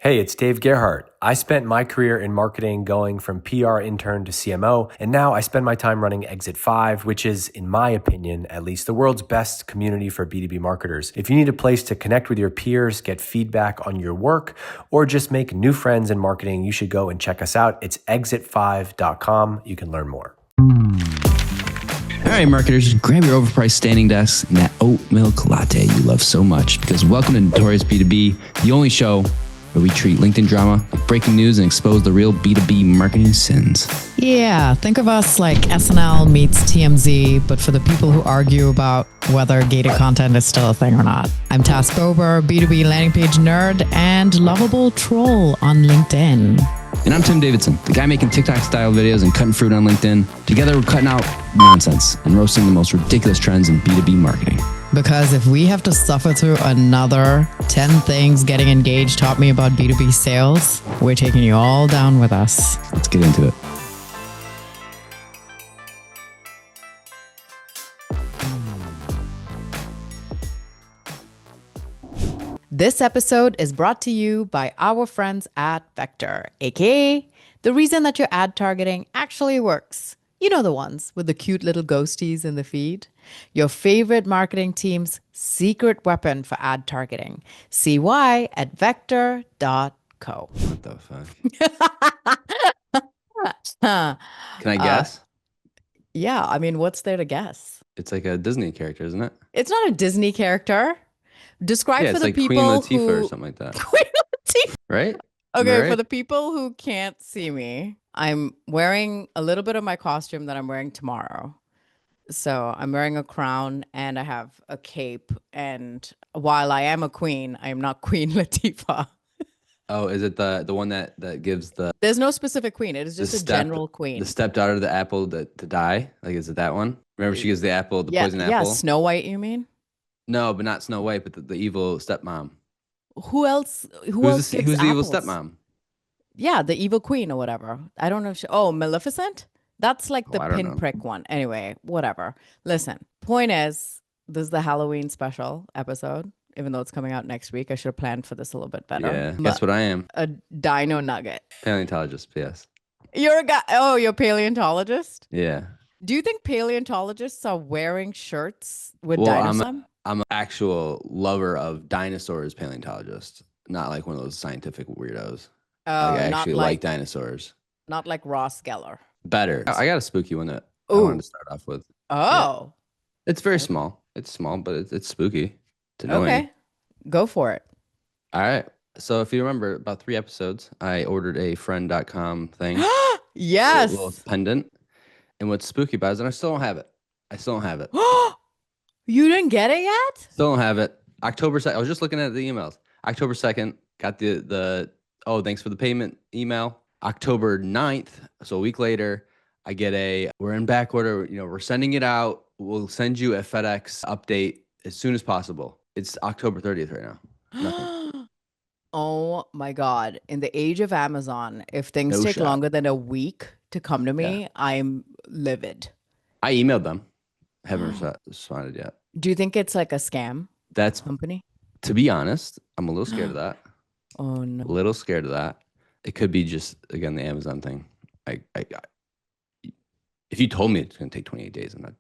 Hey, it's Dave Gerhardt. I spent my career in marketing going from PR intern to CMO, and now I spend my time running Exit 5, which is, in my opinion, at least the world's best community for B2B marketers. If you need a place to connect with your peers, get feedback on your work, or just make new friends in marketing, you should go and check us out. It's exit5.com. You can learn more. All right, marketers, grab your overpriced standing desk and that oat milk latte you love so much, because welcome to Notorious B2B, the only show where we treat LinkedIn drama like breaking news and expose the real B2B marketing sins. Yeah, think of us like SNL meets TMZ, but for the people who argue about whether gated content is still a thing or not. I'm Tass Bober, B2B landing page nerd and lovable troll on LinkedIn. And I'm Tim Davidson, the guy making TikTok-style videos and cutting fruit on LinkedIn. Together, we're cutting out nonsense and roasting the most ridiculous trends in B2B marketing. Because if we have to suffer through another 10 things getting engaged taught me about B2B sales, we're taking you all down with us. Let's get into it. This episode is brought to you by our friends at Vector, aka the reason that your ad targeting actually works. You know, the ones with the cute little ghosties in the feed. Your favorite marketing team's secret weapon for ad targeting. See why at vector.co. What the fuck? Can I guess? Yeah, I mean, what's there to guess? It's like a Disney character, isn't it? It's not a Disney character. Describe for it's the like people Queen Latifah who... or something like that. Queen Latifah. Right? Okay, Right? for the people who can't see me, I'm wearing a little bit of my costume that I'm wearing tomorrow. So I'm wearing a crown and I have a cape. And while I am a queen, I am not Queen Latifah. Oh, is it the one that gives the... There's no specific queen. It is just a general queen. The stepdaughter of the apple to die? Like, is it that one? Remember she gives the apple, the poison apple? Yeah, Snow White, you mean? No, but not Snow White, but the evil stepmom. Who else? Who's the evil stepmom? Yeah, the evil queen or whatever. I don't know if Maleficent? That's like the pinprick one. Anyway, whatever. Listen, point is, this is the Halloween special episode. Even though it's coming out next week, I should have planned for this a little bit better. Yeah, guess what I am? A dino nugget. Paleontologist, yes. You're a guy. Oh, you're a paleontologist? Yeah. Do you think paleontologists are wearing shirts with dinosaurs? I'm an actual lover of dinosaurs paleontologist, not like one of those scientific weirdos. Oh, I actually like dinosaurs. Not like Ross Geller. Better. I got a spooky one that I wanted to start off with. Oh. Yeah. It's very small. It's small, but it's spooky. It's annoying. Okay. Go for it. All right. So if you remember, about 3 episodes, I ordered a friend.com thing. Yes. A little pendant. And what's spooky about it is that I still don't have it. You didn't get it yet? Still don't have it. October 2nd. I was just looking at the emails. October 2nd, got the thanks for the payment email. October 9th, so a week later, I get we're in back order. We're sending it out. We'll send you a FedEx update as soon as possible. It's October 30th right now. Nothing. Oh my God. In the age of Amazon, if things take longer than a week to come to me, I'm livid. I emailed them. Haven't responded yet. Do you think it's like a scam? That's company? To be honest, I'm a little scared of that. Oh no. A little scared of that. It could be just, again, the Amazon thing. If you told me it's going to take 28 days, I'm not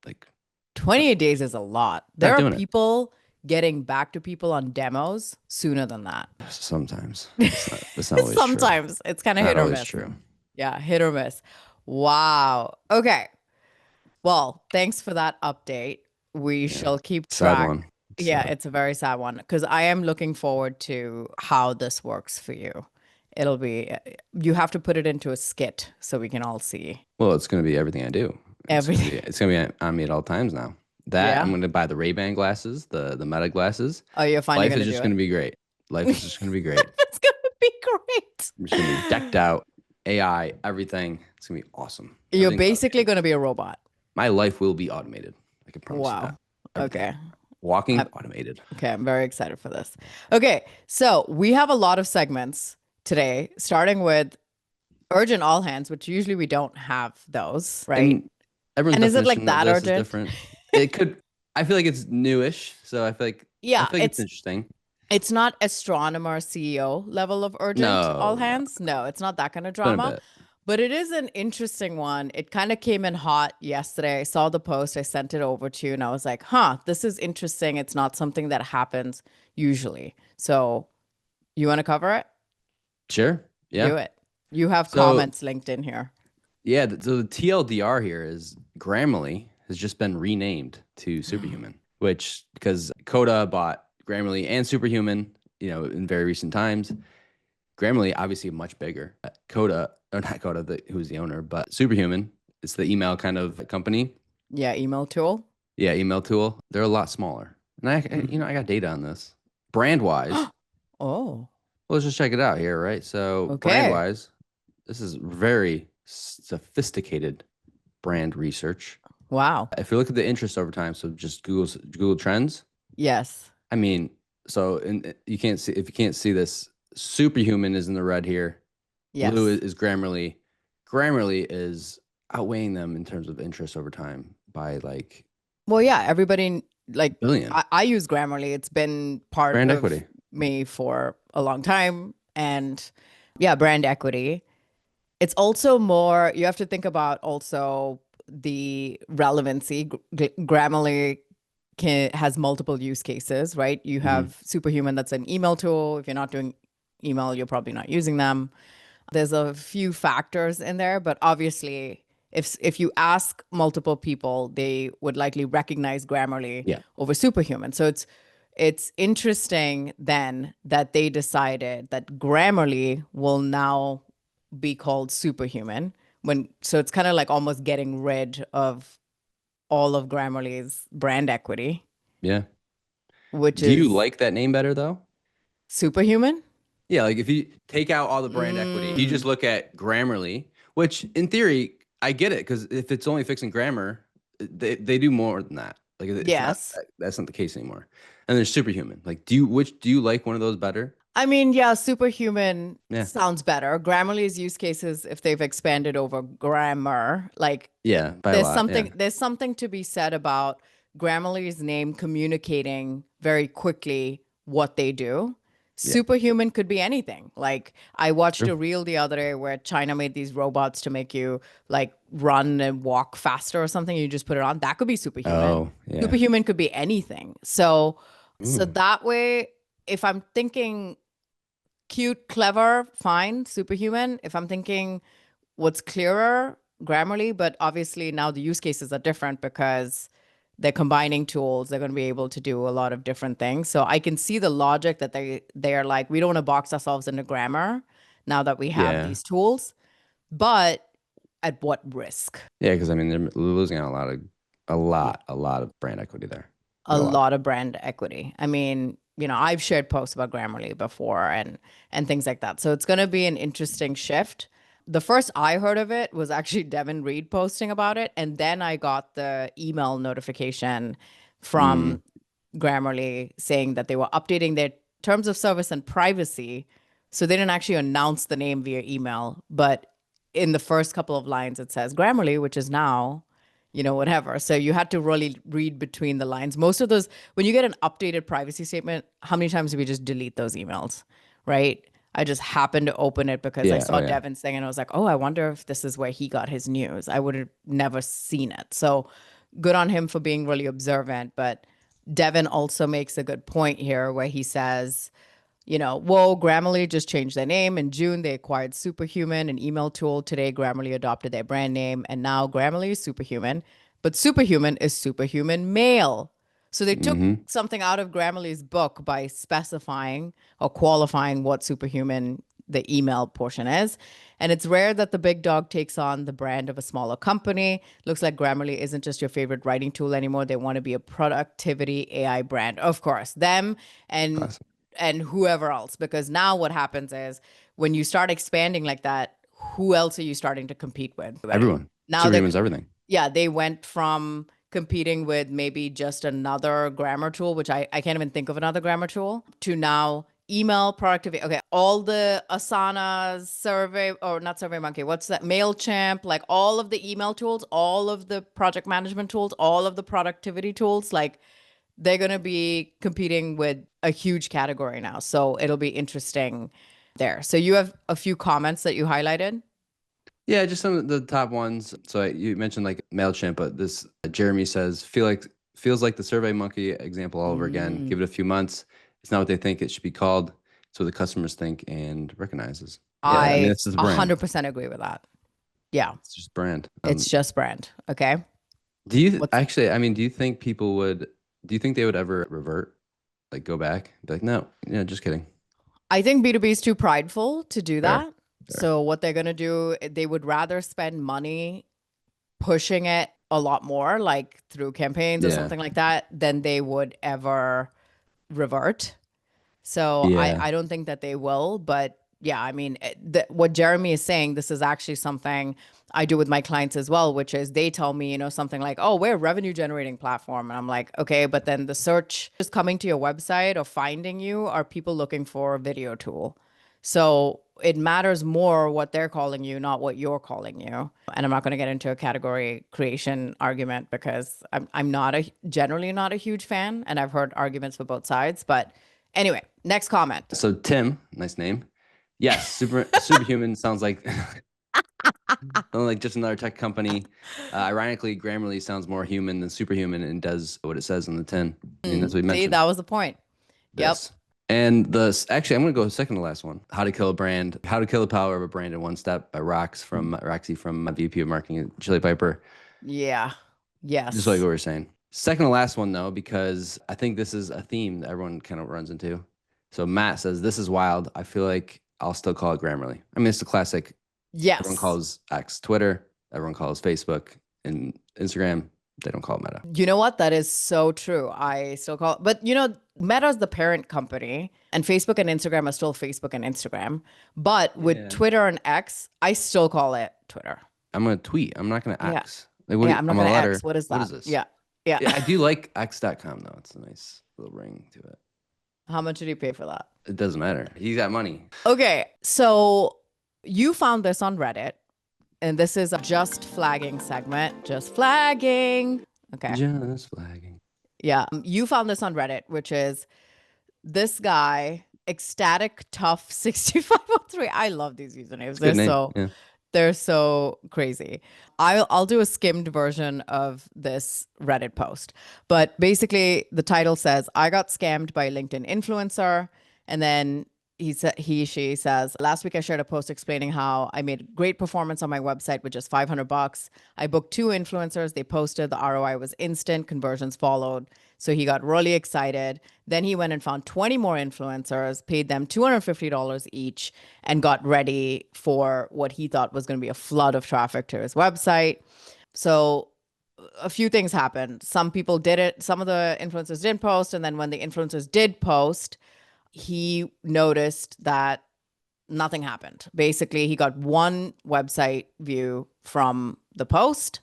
like... 28 days is a lot. There are people getting back to people on demos sooner than that. Sometimes. That's not always Sometimes. True. It's kind of hit or miss. True. Yeah, hit or miss. Wow. Okay. Well, thanks for that update. We shall keep track. Sad one. Yeah, it's a very sad one because I am looking forward to how this works for you. It'll be, you have to put it into a skit so we can all see. Well, it's going to be everything I do. Everything. It's going to be on me at all times now. I'm going to buy the Ray-Ban glasses, the Meta glasses. Oh, you're fine. Life is just going to be great. Life is just going to be great. It's going to be great. I'm just going to be decked out, AI, everything. It's going to be awesome. You're basically going to be a robot. My life will be automated. I can promise you that. Okay. Walking automated. Okay, I'm very excited for this. Okay, so we have a lot of segments today, starting with urgent all hands, which usually we don't have those, right? And is it like that urgent? Different. It could. I feel like it's newish, so I feel like it's interesting. It's not astronomer CEO level of urgent all No, hands. No, it's not that kind of it's been a drama. bit. But it is an interesting one. It kind of came in hot yesterday. I saw the post, I sent it over to you, and I was like, huh, this is interesting. It's not something that happens usually. So you want to cover it? Sure. Yeah. Do it. You have So comments linked in here. yeah, so the TLDR here is Grammarly has just been renamed to Superhuman, which because Coda bought Grammarly and Superhuman, in very recent times. Grammarly obviously much bigger. Coda, or not Coda, who's the owner, but Superhuman, it's the email kind of company. Yeah, email tool. Yeah, email tool. They're a lot smaller. And I got data on this. Brand wise, Oh, well, let's just check it out here, right? So brand okay. wise, this is very sophisticated brand research. Wow. If you look at the interest over time, so just Google Trends. Yes. I mean, so you can't see if you can't see this. Superhuman is in the red here. Blue Yes. is Grammarly. Grammarly is outweighing them in terms of interest over time by like Well, yeah, everybody like billion I use Grammarly. It's been part brand of equity. me for a long time. And yeah, brand equity. It's also more, you have to think about also the relevancy. Grammarly has multiple use cases, right? You Hmm. have Superhuman, that's an email tool. If you're not doing email, you're probably not using them. There's a few factors in there, but obviously, if you ask multiple people, they would likely recognize Grammarly Yeah. over Superhuman. So it's interesting then that they decided that Grammarly will now be called Superhuman. So it's kind of like almost getting rid of all of Grammarly's brand equity, Yeah. which Do you is like that name better though? Superhuman. Yeah, like if you take out all the brand equity, you just Mm, look at Grammarly, which in theory, I get it because if it's only fixing grammar, they do more than that. Like it's not yes. that's not the case anymore. And there's Superhuman. Like, do you like one of those better? I mean, yeah, Superhuman Yeah. sounds better. Grammarly's use cases, if they've expanded over grammar, like Yeah, by a lot. Yeah. there's something to be said about Grammarly's name communicating very quickly what they do. Yeah. Superhuman could be anything. Like I watched True. a reel the other day where China made these robots to make you like run and walk faster or something. You just put it on. That could be superhuman. Oh, yeah. Superhuman could be anything. So Ooh. that way, if I'm thinking cute, clever, fine, superhuman. If I'm thinking what's clearer, Grammarly, but obviously now the use cases are different because they're combining tools. They're going to be able to do a lot of different things. So I can see the logic that they're like, we don't want to box ourselves into grammar now that we have Yeah. these tools, but at what risk? Yeah, because I mean they're losing out a lot of brand equity there. A Like a lot. lot of brand equity. I mean, I've shared posts about Grammarly before and things like that. So it's going to be an interesting shift. The first I heard of it was actually Devin Reed posting about it, and then I got the email notification Mm, from Grammarly saying that they were updating their terms of service and privacy. So they didn't actually announce the name via email, but in the first couple of lines it says Grammarly, which is now whatever. So you had to really read between the lines. Most of those, when you get an updated privacy statement, how many times do we just delete those emails, right? I just happened to open it because I yeah. Oh saw yeah. Devin's thing and I was like, oh, I wonder if this is where he got his news. I would have never seen it. So good on him for being really observant. But Devin also makes a good point here where he says, whoa, Grammarly just changed their name. In June, they acquired Superhuman, an email tool. Today, Grammarly adopted their brand name, and now Grammarly is Superhuman. But Superhuman is Superhuman Mail. So they took Hmm. something out of Grammarly's book by specifying or qualifying what Superhuman, the email portion is. And it's rare that the big dog takes on the brand of a smaller company. Looks like Grammarly isn't just your favorite writing tool anymore. They want to be a productivity AI brand. Of course, them and Classic. whoever else, because now what happens is when you start expanding like that, who else are you starting to compete with? Everyone. Now Superhuman's everything. yeah, they went from competing with maybe just another grammar tool, which I can't even think of another grammar tool, to now email productivity. Okay, all the Asana survey, or not Survey Monkey, what's that? MailChimp, like all of the email tools, all of the project management tools, all of the productivity tools, like they're going to be competing with a huge category now. So it'll be interesting there. So you have a few comments that you highlighted. Yeah, just some of the top ones. So you mentioned like MailChimp, but this Jeremy says, feels like the Survey Monkey example all over again. Give it a few months. It's not what they think it should be called. It's what the customers think and recognizes. Yeah, I mean, I it's just brand. 100% agree with that. Yeah, It's just brand. it's just brand. Okay. Do you actually, I mean, do you think do you think they would ever revert? Like go back? Be like, no, yeah, just kidding. I think B2B is too prideful to do Fair. that. So what they're going to do, they would rather spend money pushing it a lot more, like through campaigns or something like that, than they would ever revert. So I don't think that they will, but yeah, I mean, what Jeremy is saying, this is actually something I do with my clients as well, which is they tell me, something like, oh, we're a revenue generating platform. And I'm like, okay, but then the search is coming to your website or finding you are people looking for a video tool. So it matters more what they're calling you, not what you're calling you. And I'm not going to get into a category creation argument because I'm generally not a huge fan, and I've heard arguments for both sides. But anyway, next comment. So Tim, nice name. Yes, Superhuman sounds like just another tech company. Ironically, Grammarly sounds more human than superhuman and does what it says on the tin. I mean, that's what we mentioned. See, that was the point. Yep. And actually, I'm going to go second to last one. How to Kill a Brand. How to Kill the Power of a Brand in One Step by Roxy from VP of Marketing at Chili Piper. Yeah. Yes. Just like what we were saying. Second to last one, though, because I think this is a theme that everyone kind of runs into. So Matt says, this is wild. I feel like I'll still call it Grammarly. I mean, it's the classic. Yes. Everyone calls X Twitter. Everyone calls Facebook and Instagram. They don't call it Meta. You know what? That is so true. I still call it, but Meta is the parent company, and Facebook and Instagram are still Facebook and Instagram. But with Twitter and X, I still call it Twitter. I'm going to tweet. I'm not going to X. I'm not going to X. What is that? What is this? Yeah. I do like X.com, though. It's a nice little ring to it. How much did you pay for that? It doesn't matter. He's got money. Okay. So you found this on Reddit. And this is a just flagging segment. Just flagging. Okay. Just flagging. Yeah. You found this on Reddit, which is this guy, Ecstatic Tough 6503. I love these usernames. They're so crazy. I'll do a skimmed version of this Reddit post. But basically, the title says, I got scammed by a LinkedIn influencer. And then she says, last week I shared a post explaining how I made great performance on my website with just $500. I booked 2 influencers. They posted. The ROI was instant. Conversions followed. So he got really excited. Then he went and found 20 more influencers, paid them $250 each, and got ready for what he thought was going to be a flood of traffic to his website. So a few things happened. Some people did it. Some of the influencers didn't post. And then when the influencers did post, he noticed that nothing happened. Basically, he got 1 website view from the post,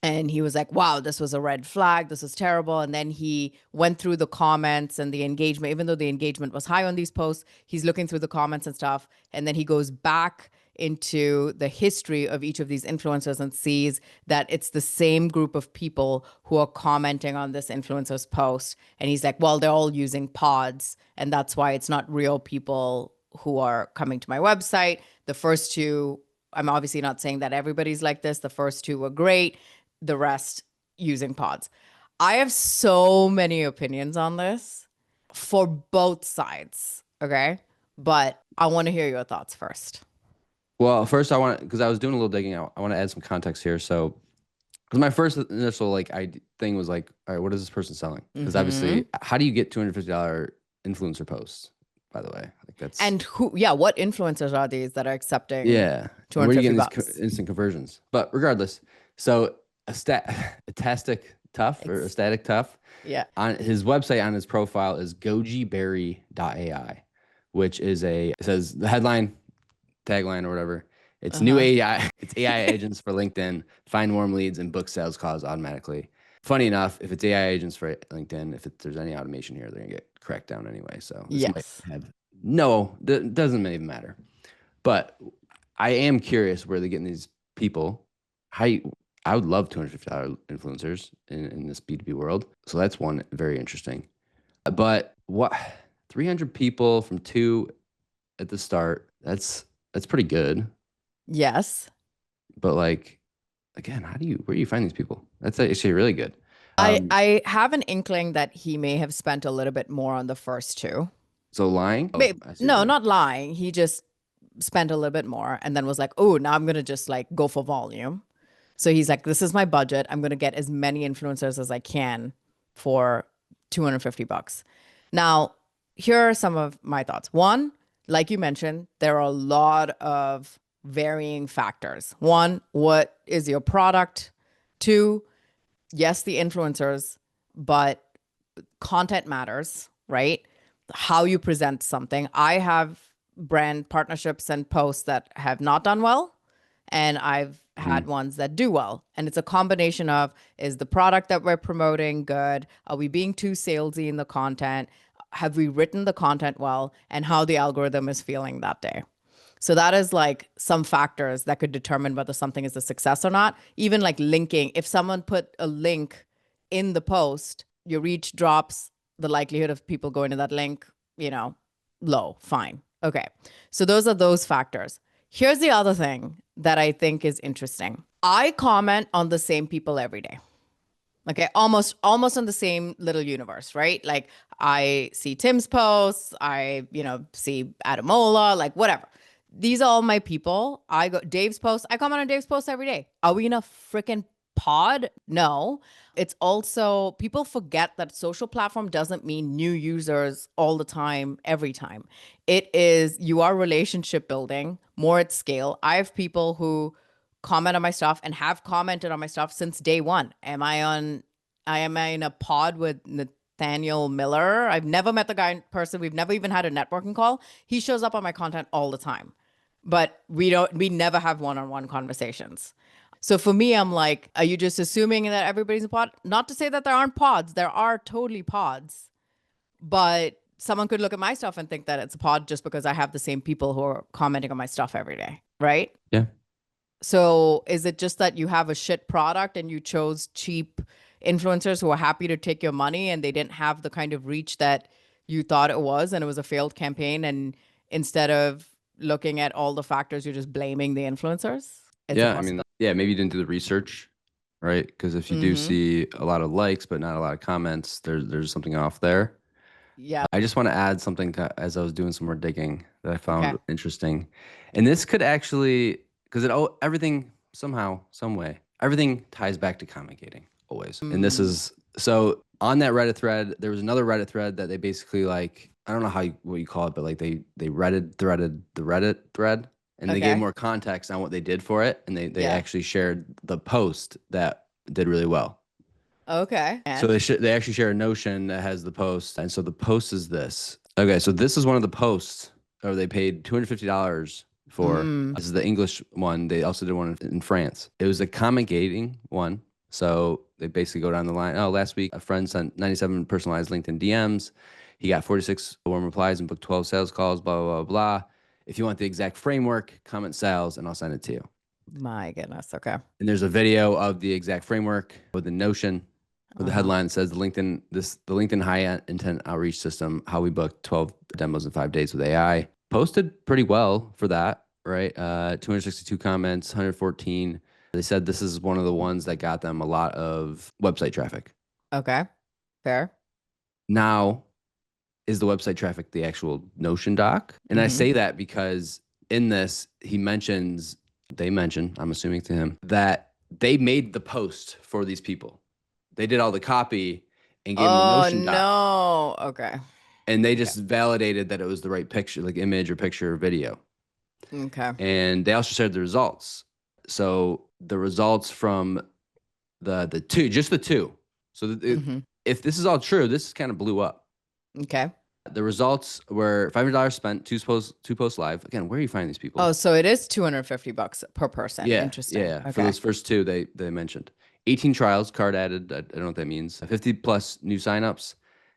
and he was like, wow, this was a red flag. This is terrible. And then he went through the comments and the engagement. Even though the engagement was high on these posts, he's looking through the comments and stuff. And then he goes back into the history of each of these influencers and sees that it's the same group of people who are commenting on this influencer's post. And he's like, well, they're all using pods, and that's why it's not real people who are coming to my website. The first 2, I'm obviously not saying that everybody's like this. The first 2 were great. The rest using pods. I have so many opinions on this for both sides. Okay. But I want to hear your thoughts first. Well, first because I was doing a little digging out, I want to add some context here. So, because my first initial thing was like, all right, what is this person selling? Because obviously, how do you get $250 influencer posts? By the way, like that's what influencers are these that are accepting? Yeah, $250? Where are you getting these instant conversions? But regardless, so Ecstatic Tough. Yeah. On his website, on his profile is gojiberry.ai, which is it says the headline, tagline or whatever. It's new AI. It's AI agents for LinkedIn. Find warm leads and book sales calls automatically. Funny enough, if it's AI agents for LinkedIn, if there's any automation here, they're gonna get cracked down anyway. So this doesn't even matter. But I am curious where they're getting these people. I would love $250 influencers in this B2B world. So that's one very interesting. But what 300 people from 2 at the start, that's pretty good. Yes. But like again, where do you find these people? That's actually really good. I have an inkling that he may have spent a little bit more on the first 2. So lying? Oh, Maybe, I see what you're no, saying. not lying. He just spent a little bit more and then was like, oh, now I'm going to just like go for volume. So he's like, this is my budget. I'm going to get as many influencers as I can for $250. Now, here are some of my thoughts. One, like you mentioned, there are a lot of varying factors. One, what is your product? Two, yes, the influencers, but content matters, right? How you present something. I have brand partnerships and posts that have not done well, and I've had ones that do well. And it's a combination of, is the product that we're promoting good? Are we being too salesy in the content? Have we written the content well? And how the algorithm is feeling that day. So that is like some factors that could determine whether something is a success or not. Even like linking, if someone put a link in the post, your reach drops, the likelihood of people going to that link, low, fine. Okay. So those are those factors. Here's the other thing that I think is interesting. I comment on the same people every day. Okay, almost on the same little universe, right? Like I see Tim's posts, I, see Adamola, like whatever. These are all my people. I go Dave's posts. I comment on Dave's posts every day. Are we in a freaking pod? No. It's also people forget that social platform doesn't mean new users all the time, every time. It is you are relationship building more at scale. I have people who comment on my stuff and have commented on my stuff since day one. Am I in a pod with Nathaniel Miller? I've never met the guy in person. We've never even had a networking call. He shows up on my content all the time. But we never have one-on-one conversations. So for me, I'm like, are you just assuming that everybody's a pod? Not to say that there aren't pods. There are totally pods. But someone could look at my stuff and think that it's a pod just because I have the same people who are commenting on my stuff every day, right? Yeah. So is it just that you have a shit product and you chose cheap influencers who are happy to take your money and they didn't have the kind of reach that you thought it was and it was a failed campaign, and instead of looking at all the factors, you're just blaming the influencers? It's a Yeah, I mean, possibility. yeah, maybe you didn't do the research, right? Because if you do see a lot of likes but not a lot of comments, there's something off there. Yeah. I just want to add something as I was doing some more digging that I Okay. found interesting, and this could actually because everything somehow, some way, everything ties back to commentating always. And this is so on that Reddit thread. There was another Reddit thread that they basically like I don't know what you call it, but like they threaded the Reddit thread. And they gave Okay. more context on what they did for it, and they Yeah. actually shared the post that did really well. Okay. So And they actually share a Notion that has the post, and so the post is this. Okay, so this is one of the posts, or they paid $250 for. This is the English one. They also did one in France. It was a comment gating one. So they basically go down the line. Oh, last week a friend sent 97 personalized LinkedIn DMs. He got 46 warm replies and booked 12 sales calls. Blah blah blah blah. If you want the exact framework, comment sales, and I'll send it to you. my goodness. Okay. And there's a video of the exact framework with the Notion with the headline that says the LinkedIn high intent outreach system, how we booked 12 demos in 5 days with AI. Posted pretty well for that, right? 262 comments, 114. They said this is one of the ones that got them a lot of website traffic. Okay. Fair. Now, is the website traffic the actual Notion doc? And I say that because in this, they mention, I'm assuming to him, that they made the post for these people. They did all the copy and gave them the Oh Notion doc. no. Okay. And they just validated that it was the right picture, like image or picture or video. Okay. And they also shared the results. So the results from the two, just the two. So if this is all true, this kind of blew up. Okay. The results were $500 spent, two posts live. Again, where are you finding these people? Oh, so it is $250 per person. Yeah, Interesting. yeah. Okay. For those first two, they mentioned 18 trials, card added. I don't know what that means. 50 plus new signups,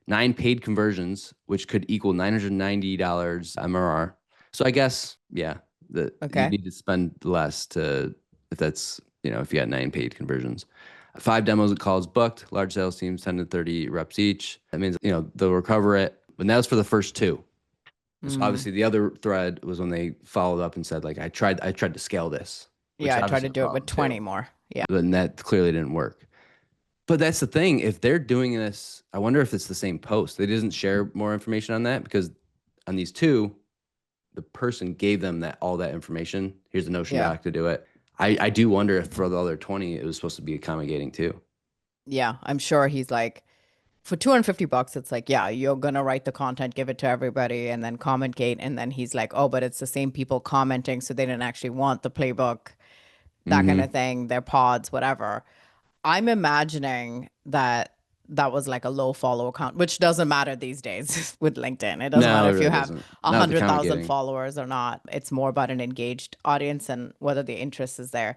9 paid conversions, which could equal $990 MRR. So I guess, yeah, you Okay. need to spend less if that's if you had 9 paid conversions. 5 demos calls booked, large sales teams, 10 to 30 reps each. That means, they'll recover it. But that was for the first 2. So obviously the other thread was when they followed up and said, like, I tried to scale this. Yeah, I tried to do it with 20 more. Yeah. But that clearly didn't work. But that's the thing. If they're doing this, I wonder if it's the same post. They didn't share more information on that, because on these 2, the person gave them all that information. Here's the notion doc to do it. I do wonder if for the other 20, it was supposed to be accommodating too. Yeah, I'm sure he's like, for $250, it's like, yeah, you're gonna write the content, give it to everybody, and then comment gate. And then he's like, oh, but it's the same people commenting, so they didn't actually want the playbook, that kind of thing, their pods, whatever. I'm imagining that was like a low follow account, which doesn't matter these days with LinkedIn. It doesn't matter if you have 100,000 followers or not. It's more about an engaged audience and whether the interest is there.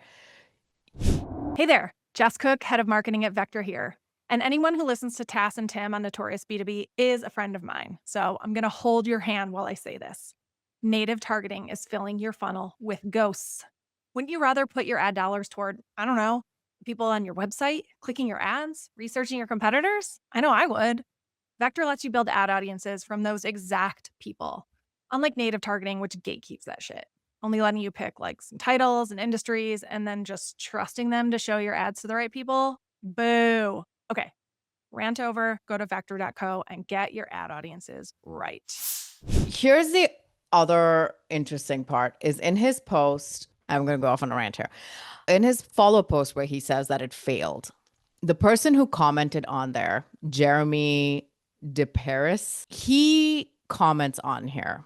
Hey there, Jess Cook, head of marketing at Vector here. And anyone who listens to Tass and Tim on Notorious B2B is a friend of mine. So I'm going to hold your hand while I say this. Native targeting is filling your funnel with ghosts. Wouldn't you rather put your ad dollars toward, I don't know, people on your website, clicking your ads, researching your competitors? I know I would. Vector lets you build ad audiences from those exact people. Unlike native targeting, which gatekeeps that shit. Only letting you pick like some titles and industries and then just trusting them to show your ads to the right people. Boo. Okay, rant over, go to vector.co and get your ad audiences right. Here's the other interesting part is in his post, I'm going to go off on a rant here. In his follow post where he says that it failed, the person who commented on there, Jeremy DeParis, he comments on here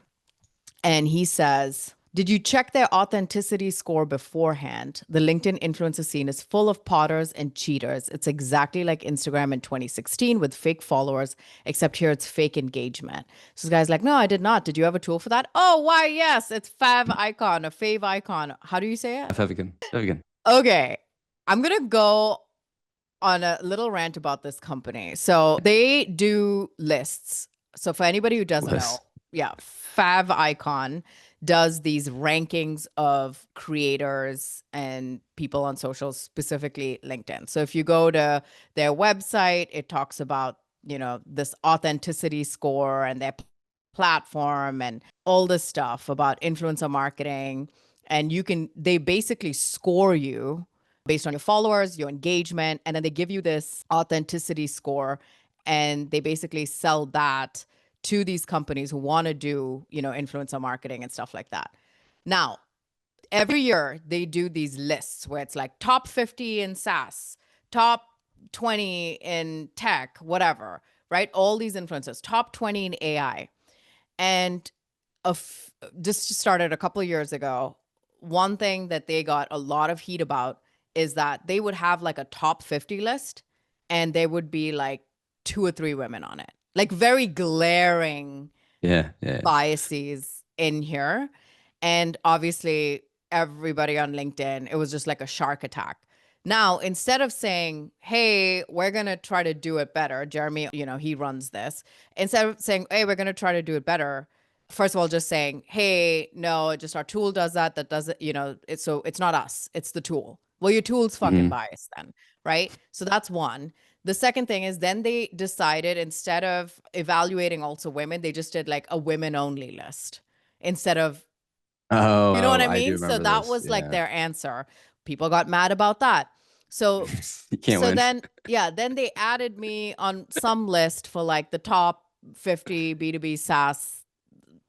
and he says, did you check their authenticity score beforehand? The LinkedIn influencer scene is full of potters and cheaters. It's exactly like Instagram in 2016 with fake followers, except here it's fake engagement. So this guy's like, no, I did not. Did you have a tool for that? Oh, why, yes. It's fav icon, a fave icon. How do you say it? Favigan. Okay. I'm going to go on a little rant about this company. So they do lists. So for anybody who doesn't know, yeah, fav icon does these rankings of creators and people on socials, specifically LinkedIn. So if you go to their website, it talks about, this authenticity score and their platform and all this stuff about influencer marketing. And they basically score you based on your followers, your engagement, and then they give you this authenticity score and they basically sell that to these companies who want to do, influencer marketing and stuff like that. Now, every year they do these lists where it's like top 50 in SaaS, top 20 in tech, whatever, right? All these influencers, top 20 in AI. And just started a couple of years ago. One thing that they got a lot of heat about is that they would have like a top 50 list and there would be like 2 or 3 women on it. Like very glaring biases in here. And obviously everybody on LinkedIn, it was just like a shark attack. Now, instead of saying, hey, we're going to try to do it better, Jeremy, he runs this. Instead of saying, hey, we're going to try to do it better, first of all, just saying, hey, no, just our tool does that. That doesn't, it's not us. It's the tool. Well, your tool's fucking biased then, right? So that's one. The second thing is then they decided instead of evaluating also women, they just did like a women only list instead of, you know what I mean? So that was like their answer. People got mad about that. So, then they added me on some list for like the top 50 B2B SaaS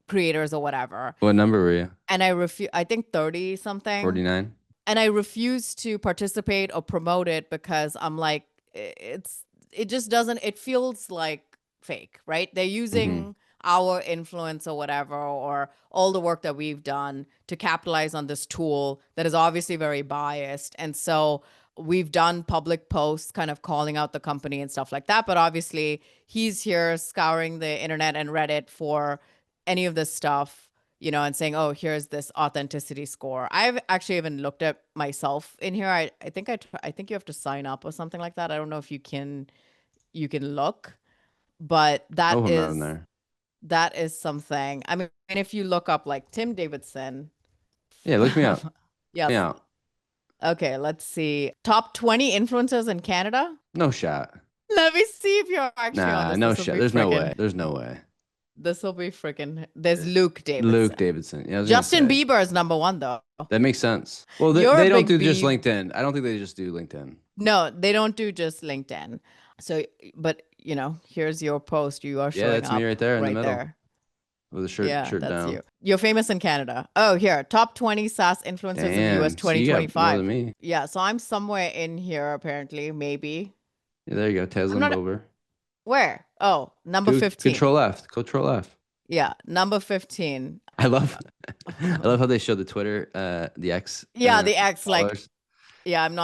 creators or whatever. What number were you? And I think 30 something. 49. And I refused to participate or promote it because I'm like, it just doesn't, it feels like fake, right? They're using our influence or whatever, or all the work that we've done to capitalize on this tool that is obviously very biased. And so we've done public posts kind of calling out the company and stuff like that. But obviously he's here scouring the internet and Reddit for any of this stuff, and saying, oh, here's this authenticity score. I've actually even looked at myself in here. I think you have to sign up or something like that. I don't know if you can look, but that is something. I mean, if you look up like Tim Davidson. Yeah, look me up. Yeah. Okay, let's see. Top 20 influencers in Canada. No shot. Let me see if you're actually on Nah, this. no This will shot. be There's no way. freaking. There's no way. This will be freaking. There's Luke Luke Davidson. Davidson. Yeah, I was Justin gonna say. Bieber is number one though. That makes sense. Well, You're they a don't big do just Bieber. LinkedIn. I don't think they just do LinkedIn. No, they don't do just LinkedIn. So, but here's your post. You are Yeah, showing that's me up right there in the middle there. with a shirt Yeah, shirt that's down. you. You're famous in Canada. Oh, here, top 20 SaaS influencers in the US Damn. So you got more 2025. than me. Yeah, so I'm somewhere in here apparently, maybe. Yeah, there you go. I'm Tesla not over. where? Oh, number 15. Control F. Control F. Yeah, number 15. I love how they show the Twitter, the X. Yeah, the X followers. yeah, I'm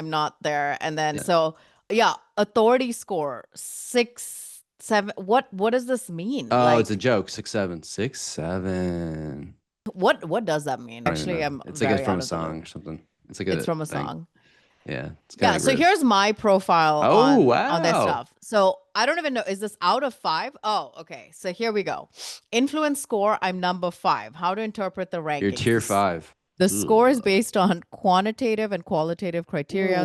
not there. And then Yeah. so yeah, authority score 6, 7. What does this mean? Oh, Like it's a joke. 6'7". 6'7". what does that mean? I don't even Actually, know. I'm It's very like from out a of the song loop. or something. It's like It's a from a thing. song. Yeah. It's kind Yeah, of so here's my profile on their wow. stuff. So I don't even know, is this out of 5? Oh, okay. So here we go. Influence score, I'm number 5. How to interpret the rankings. You're tier 5. The score is based on quantitative and qualitative criteria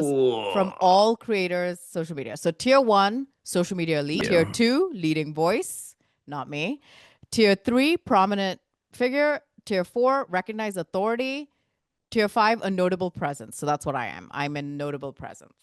from all creators' social media. So tier 1, social media elite. Yeah. Tier 2, leading voice, not me. Tier 3, prominent figure. Tier 4, recognized authority. Tier 5, a notable presence. So that's what I am. I'm a notable presence.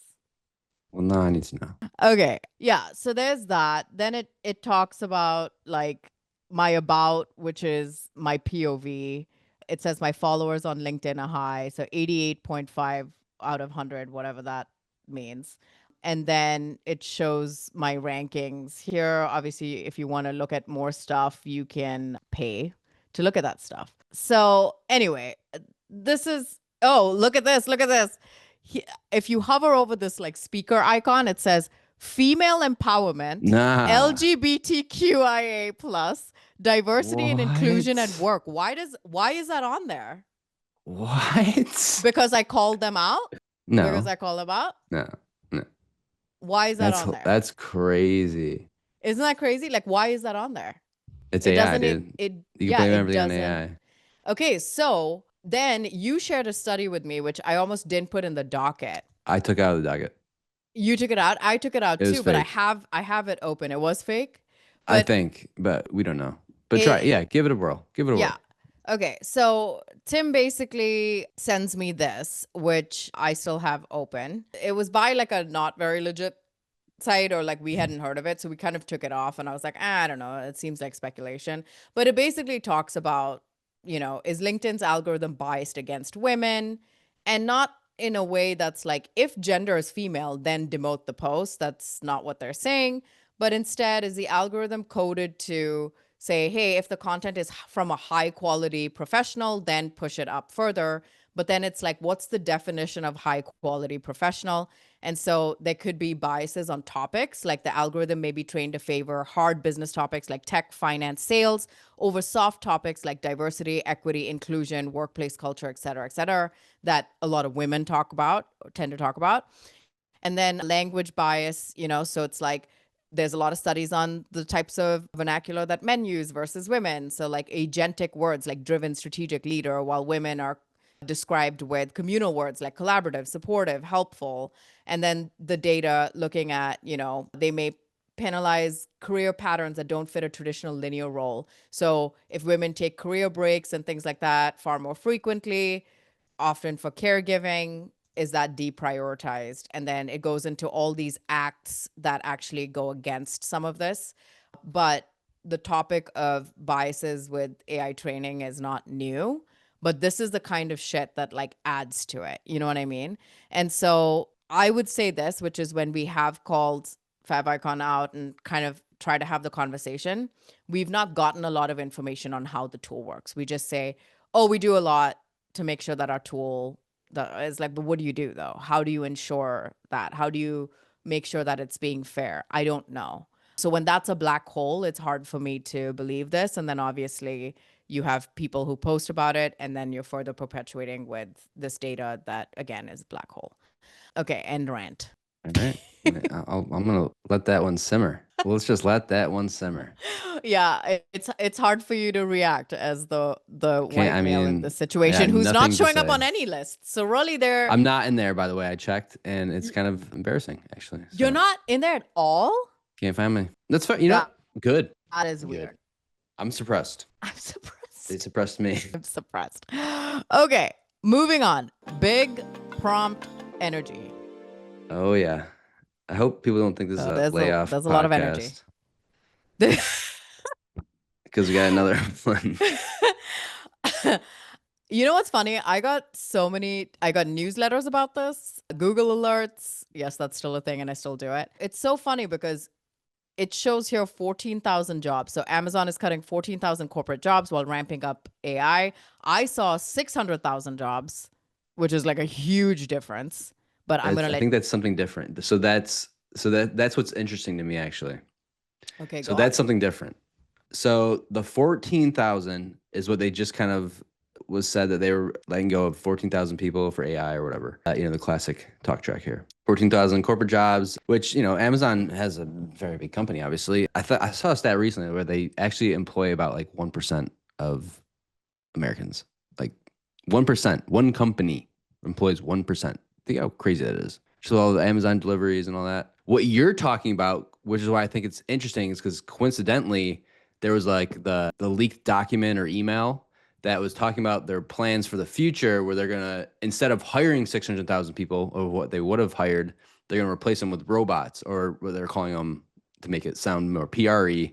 Well, now I need to know. Okay. Yeah. So there's that. Then it talks about like my about, which is my POV. It says my followers on LinkedIn are high. So 88.5 out of 100, whatever that means. And then it shows my rankings here. Obviously, if you want to look at more stuff, you can pay to look at that stuff. So anyway, this is, oh, look at this. Look at this. If you hover over this like speaker icon, it says female empowerment, Nah. LGBTQIA plus, diversity and inclusion at What? work. Why is that on there? What? Because I called them out? No. Because I call them out? No. Why is that on there? That's crazy. Isn't that crazy? Like, why is that on there? It's It AI, doesn't dude. it You can yeah, blame it everything on doesn't. AI. Okay, so then you shared a study with me, which I almost didn't put in the docket. I took out of the docket. You took it out. I took it out It was too, but I fake. have it open. It was fake. I But think, but we don't know. But try, yeah, give it a whirl. Give it a yeah. whirl. Okay, so Tim basically sends me this, which I still have open. It was by like a not very legit site, or like we hadn't heard of it, so we kind of took it off, and I was like, I don't know, it seems like speculation. But it basically talks about, is LinkedIn's algorithm biased against women, and not in a way that's like, if gender is female, then demote the post. That's not what they're saying. But instead, is the algorithm coded to say, hey, if the content is from a high quality professional, then push it up further. But then it's like, what's the definition of high quality professional? And so there could be biases on topics, like the algorithm may be trained to favor hard business topics like tech, finance, sales over soft topics like diversity, equity, inclusion, workplace culture, et cetera, that a lot of women tend to talk about. And then language bias, so it's like, there's a lot of studies on the types of vernacular that men use versus women. So like agentic words like driven, strategic, leader, while women are described with communal words like collaborative, supportive, helpful. And then the data looking at, they may penalize career patterns that don't fit a traditional linear role. So if women take career breaks and things like that far more frequently, often for caregiving, is that deprioritized? And then it goes into all these acts that actually go against some of this. But the topic of biases with AI training is not new, but this is the kind of shit that like adds to it. You know what I mean? And so I would say this, which is when we have called Favicon out and kind of try to have the conversation, we've not gotten a lot of information on how the tool works. We just say, oh, we do a lot to make sure that our tool is like, but what do you do though? How do you ensure that? How do you make sure that it's being fair? I don't know. So when that's a black hole, it's hard for me to believe this. And then obviously you have people who post about it, and then you're further perpetuating with this data that again is black hole. Okay, end rant. All right. I'm gonna let that one simmer. Let's just let that one simmer. Yeah, it's hard for you to react as the Can't. white I male in mean, this I situation got who's not nothing to showing up say. on any list. So really, there I'm not in there, by the way. I checked, and it's kind of embarrassing, actually. you're So not in there at all. can't find me. That's fine. You know, That what? Good. that is Good. weird. I'm suppressed. I'm They suppressed. suppressed me. I'm suppressed. Okay, moving on. Big prompt energy. Oh yeah. I hope people don't think this is a layoff there's a lot of energy. podcast because we got another one. You know what's funny? I got newsletters about this, Google alerts. Yes, that's still a thing and I still do it. It's so funny because it shows here 14,000 jobs. So Amazon is cutting 14,000 corporate jobs while ramping up AI. I saw 600,000 jobs, which is like a huge difference. But I'm going to I think that's something different. That's what's interesting to me, actually. Okay, So go that's on. something different. So the 14,000 is what they just kind of was said that they were letting go of 14,000 people for AI or whatever. The classic talk track here. 14,000 corporate jobs, which, Amazon has a very big company, obviously. I saw a stat recently where they actually employ about like 1% of Americans. Like 1%, one company employs 1%. Think how crazy that is. So all the Amazon deliveries and all that. What you're talking about, which is why I think it's interesting, is because coincidentally, there was like the leaked document or email that was talking about their plans for the future, where they're gonna, instead of hiring 600,000 people or what they would have hired, they're gonna replace them with robots, or what they're calling them, to make it sound more PRE,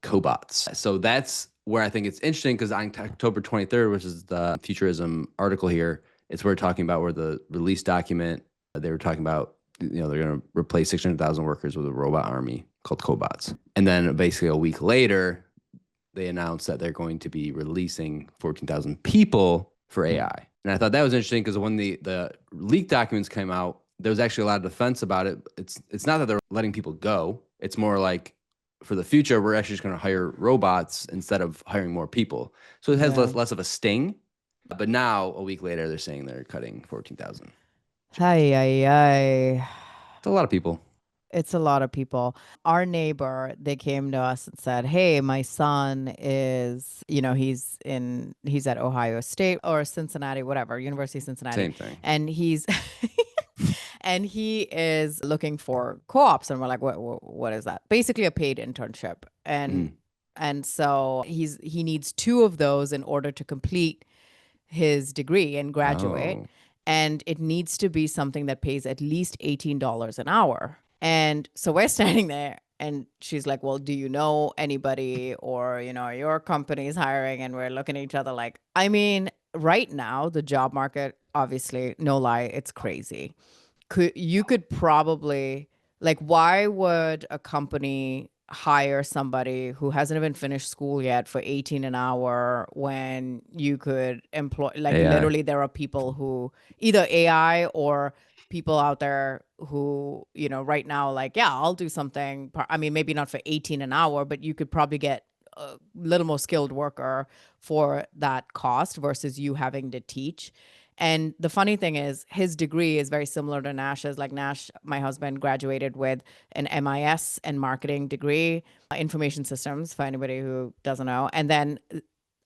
Cobots. So that's where I think it's interesting, because on October 23rd, which is the Futurism article here, it's where we're talking about where the release document, they were talking about, they're going to replace 600,000 workers with a robot army called Cobots. And then basically a week later, they announced that they're going to be releasing 14,000 people for AI. And I thought that was interesting because when the leaked documents came out, there was actually a lot of defense about it. It's not that they're letting people go. It's more like, for the future, we're actually just going to hire robots instead of hiring more people. So it has less of a sting. But now, a week later, they're saying they're cutting 14,000. Ay, ay, ay. It's a lot of people. It's a lot of people. Our neighbor, they came to us and said, "Hey, my son is, he's at Ohio State or Cincinnati, whatever, University of Cincinnati. Same thing. And he's and he is looking for co-ops." And we're like, what is that? Basically a paid internship. And so he needs 2 of those in order to complete his degree and graduate. Oh. And it needs to be something that pays at least $18 an hour. And so we're standing there and she's like, "Well, do you know anybody, or, your company's hiring?" And we're looking at each other like, I mean, right now, the job market, obviously, no lie, it's crazy. You could probably, like, why would a company hire somebody who hasn't even finished school yet for 18 an hour when you could employ, like, AI. literally there are people who, either AI or people out there who, right now, like, yeah, I'll do something. I mean, maybe not for 18 an hour, but you could probably get a little more skilled worker for that cost versus you having to teach. And the funny thing is, his degree is very similar to Nash's. Like, Nash, my husband, graduated with an MIS and marketing degree, information systems, for anybody who doesn't know. And then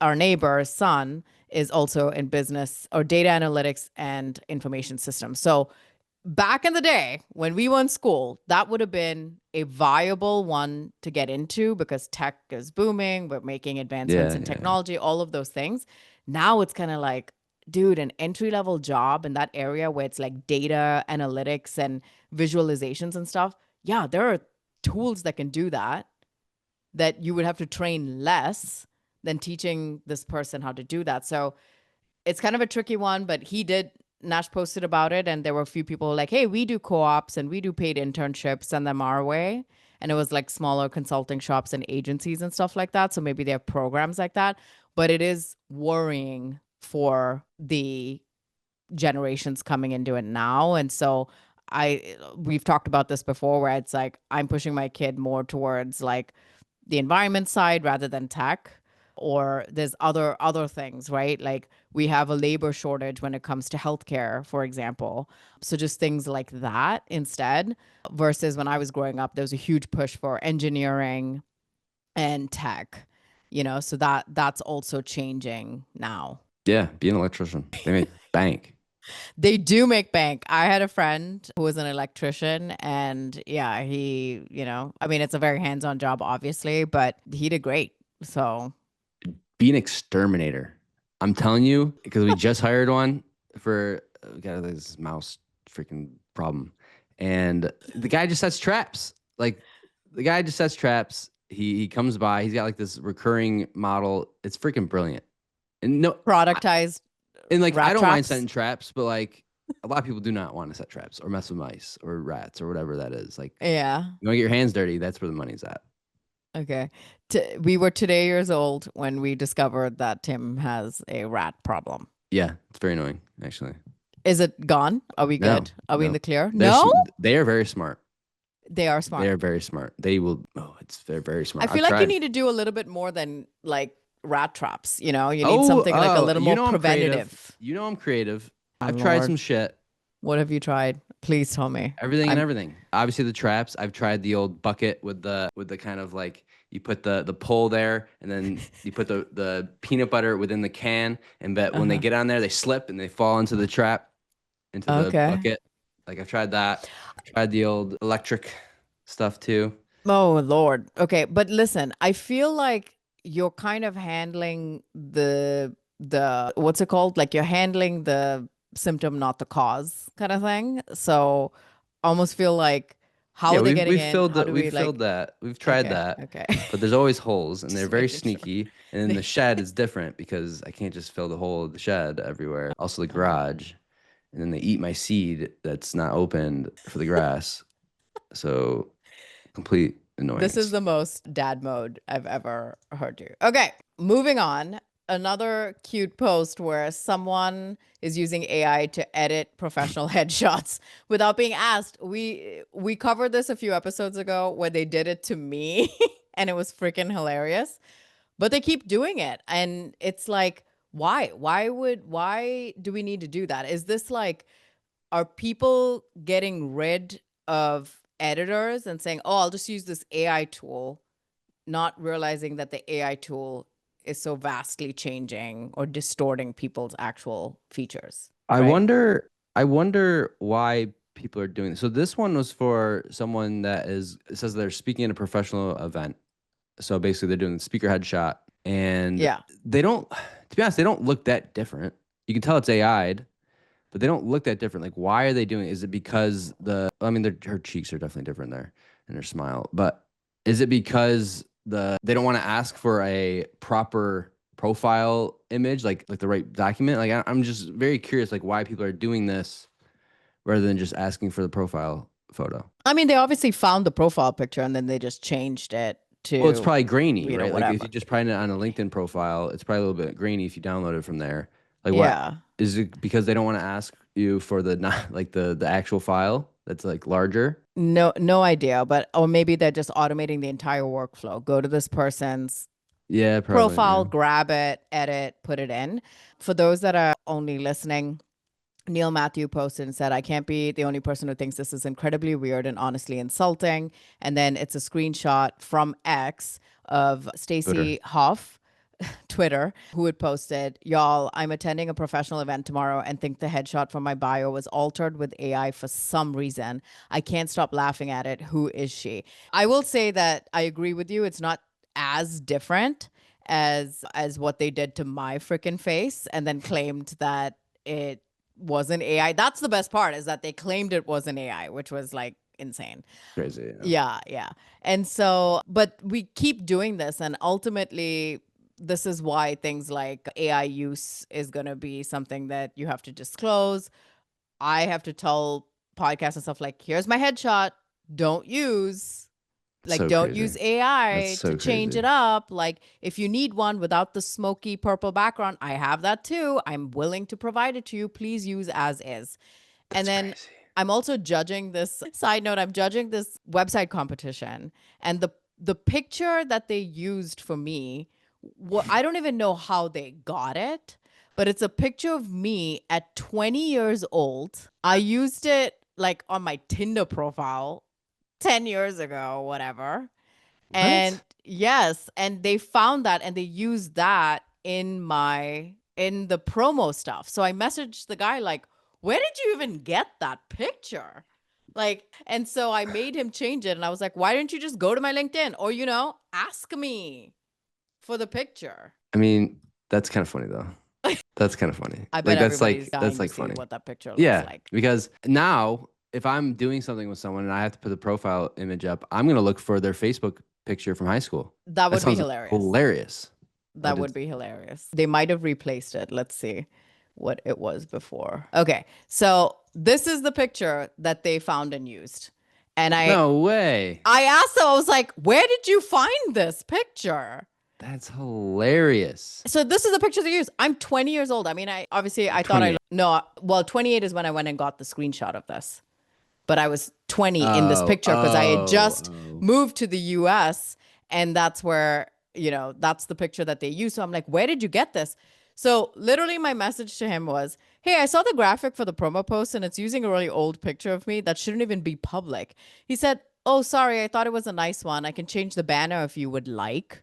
our neighbor's son is also in business or data analytics and information systems. So back in the day when we were in school, that would have been a viable one to get into because tech is booming. We're making advancements in technology, all of those things. Now it's kind of like, dude, an entry-level job in that area where it's like data analytics and visualizations and stuff. Yeah, there are tools that can do that you would have to train less than teaching this person how to do that. So it's kind of a tricky one, but Nash posted about it, and there were a few people like, "Hey, we do co-ops and we do paid internships, send them our way." And it was like smaller consulting shops and agencies and stuff like that. So maybe they have programs like that, but it is worrying for the generations coming into it now. And so we've talked about this before, where it's like, I'm pushing my kid more towards like the environment side rather than tech. or there's other things, right? Like we have a labor shortage when it comes to healthcare, for example. So just things like that instead, versus when I was growing up, there was a huge push for engineering and tech, so that's also changing now. Yeah, be an electrician. They make bank. They do make bank. I had a friend who was an electrician, and yeah, I mean, it's a very hands-on job, obviously, but he did great. So Be an exterminator. I'm telling you, because we just hired one for we got this mouse freaking problem, and the guy just sets traps. Like the guy just sets traps. He comes by. He's got like this recurring model. It's freaking brilliant. And no, productized and like rat I don't mind traps? setting traps, but like a lot of people do not want to set traps or mess with mice or rats or whatever that is. Like Yeah. you want to get your hands dirty, that's where the money's at. Okay. We were today years old when we discovered that Tim has a rat problem. Yeah, it's very annoying, actually. Is it gone? Are we No, good? Are we in no. the clear? They're No? they are very smart. They are smart. They are very smart. They will. Oh, they're very smart. I feel I've like you tried. need to do a little bit more than like rat traps. You need Oh, something like a little you more know I'm creative. preventative. You know I'm creative. Oh, I've tried Lord. some shit. What have you tried? Please tell me. Everything and everything. Obviously the traps. I've tried the old bucket with the kind of like you put the pole there and then you put the peanut butter within the can and bet when they get on there they slip and they fall into the trap into the bucket. Like I've tried that. I've tried the old electric stuff too. Oh Lord. Okay, but listen, I feel like you're kind of handling the what's it called? Like you're handling the symptom, not the cause, kind of thing. So almost feel like how are they getting we've in? filled How that. do We've we filled that. We've tried that. Okay. But there's always holes, and they're Just very making sure. sneaky. And then the shed is different because I can't just fill the whole of the shed everywhere. Also the garage, and then they eat my seed that's not opened for the grass. So complete annoyance. This is the most dad mode I've ever heard you. Okay, moving on. Another cute post where someone is using AI to edit professional headshots without being asked. We covered this a few episodes ago where they did it to me and it was freaking hilarious. But they keep doing it and it's like why? Why do we need to do that? Is this like, are people getting rid of editors and saying, "Oh, I'll just use this AI tool," not realizing that the AI tool is so vastly changing or distorting people's actual features? I right? wonder why people are doing this. So this one was for someone that it says they're speaking at a professional event. So basically they're doing the speaker headshot and Yeah. they don't, to be honest, they don't look that different. You can tell it's AI'd, but they don't look that different. Like, why are they doing it? Is it because her cheeks are definitely different there and her smile, but is it because they don't want to ask for a proper profile image, like the right document? Like, I'm just very curious, like why people are doing this rather than just asking for the profile photo. I mean, they obviously found the profile picture and then they just changed it to. Well, it's probably grainy, right? Like whatever. if you just find it on a LinkedIn profile, it's probably a little bit grainy if you download it from there. Like, Yeah. what is it because they don't want to ask you for the not like the actual file that's like larger? No idea, but or maybe they're just automating the entire workflow. Go to this person's Yeah, probably. profile, Yeah. grab it, edit, put it in. For those that are only listening, Mathew posted and said, "I can't be the only person who thinks this is incredibly weird and honestly insulting." And then it's a screenshot from X of Stacey Huff, Twitter, who had posted, "Y'all, I'm attending a professional event tomorrow and think the headshot from my bio was altered with AI for some reason. I can't stop laughing at it. Who is she?" I will say that I agree with you. It's not as different as what they did to my freaking face and then claimed that it wasn't AI. That's the best part, is that they claimed it wasn't AI, which was like insane. Crazy. Yeah. And so, but we keep doing this, and ultimately this is why things like AI use is going to be something that you have to disclose. I have to tell podcasts and stuff like, here's my headshot, don't use don't crazy. use AI That's so to change crazy. it up. Like if you need one without the smoky purple background, I have that too. I'm willing to provide it to you. Please use as is. And then Crazy. I'm also judging this side note. I'm judging this website competition, and the picture that they used for me I don't even know how they got it, but it's a picture of me at 20 years old. I used it like on my Tinder profile 10 years ago, whatever. And yes, and they found that and they used that in the promo stuff. So I messaged the guy like, "Where did you even get that picture?" Like, and so I made him change it and I was like, "Why didn't you just go to my LinkedIn or ask me for the picture?" I mean, that's kind of funny though. That's kind of funny. I bet That's everybody's dying that's to like see funny. what that picture looks Yeah, like. because now if I'm doing something with someone and I have to put the profile image up, I'm gonna look for their Facebook picture from high school. That would be sounds hilarious. hilarious. That would be hilarious. They might have replaced it. Let's see what it was before. Okay. So this is the picture that they found and used. And No way. I asked them, I was like, "Where did you find this picture?" That's hilarious. So this is the picture they used. I'm 20 years old. I mean, I thought 28 is when I went and got the screenshot of this. But I was 20 in this picture because I had just moved to the US and that's where, that's the picture that they used. So I'm like, "Where did you get this?" So literally my message to him was, "Hey, I saw the graphic for the promo post and it's using a really old picture of me that shouldn't even be public." He said, "Oh, sorry, I thought it was a nice one. I can change the banner if you would like."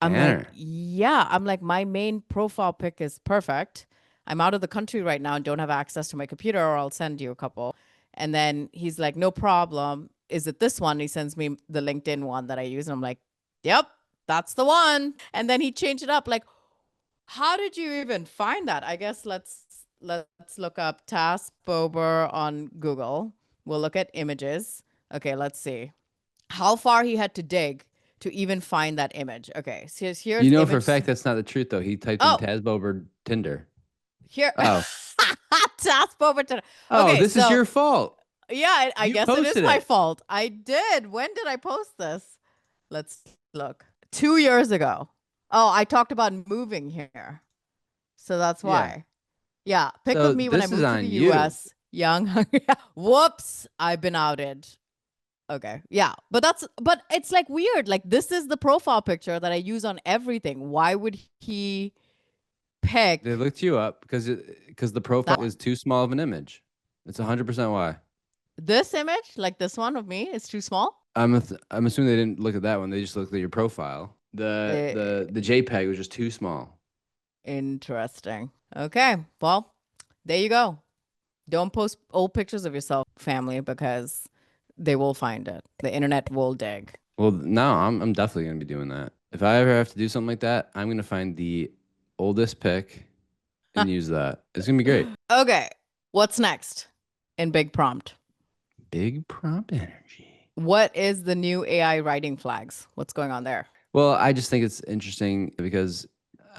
I'm like, "Yeah." I'm like, "My main profile pic is perfect. I'm out of the country right now and don't have access to my computer, or I'll send you a couple." And then he's like, "No problem. Is it this one?" He sends me the LinkedIn one that I use. And I'm like, "Yep, that's the one." And then he changed it up. Like, how did you even find that? I guess let's look up Task Bober on Google. We'll look at images. Okay, let's see how far he had to dig to even find that image. Okay, so here's You know for a fact that's not the truth though. He typed in Tazbober Tinder. Here. Oh. Task Bober Tinder. Oh, Okay, this is your fault. Yeah, I You guess it is posted my it. fault. I did. When did I post this? Let's look. 2 years ago. Oh, I talked about moving here. So that's why. Yeah. Pic So of me when I this is moved to on the you. US. Young. Whoops. I've been outed. Okay. Yeah. But it's like weird. Like this is the profile picture that I use on everything. Why would he pick? They looked you up because the profile is too small of an image. It's 100% why. This image, like this one of me, is too small? I'm assuming they didn't look at that one. They just looked at your profile. The JPEG was just too small. Interesting. Okay. Well, there you go. Don't post old pictures of yourself, family, because they will find it. The internet will dig. Well, no, I'm definitely gonna be doing that. If I ever have to do something like that, I'm gonna find the oldest pic and use that. It's gonna be great. Okay. What's next in Big Prompt? Big prompt energy. What is the new AI writing flags? What's going on there? Well, I just think it's interesting because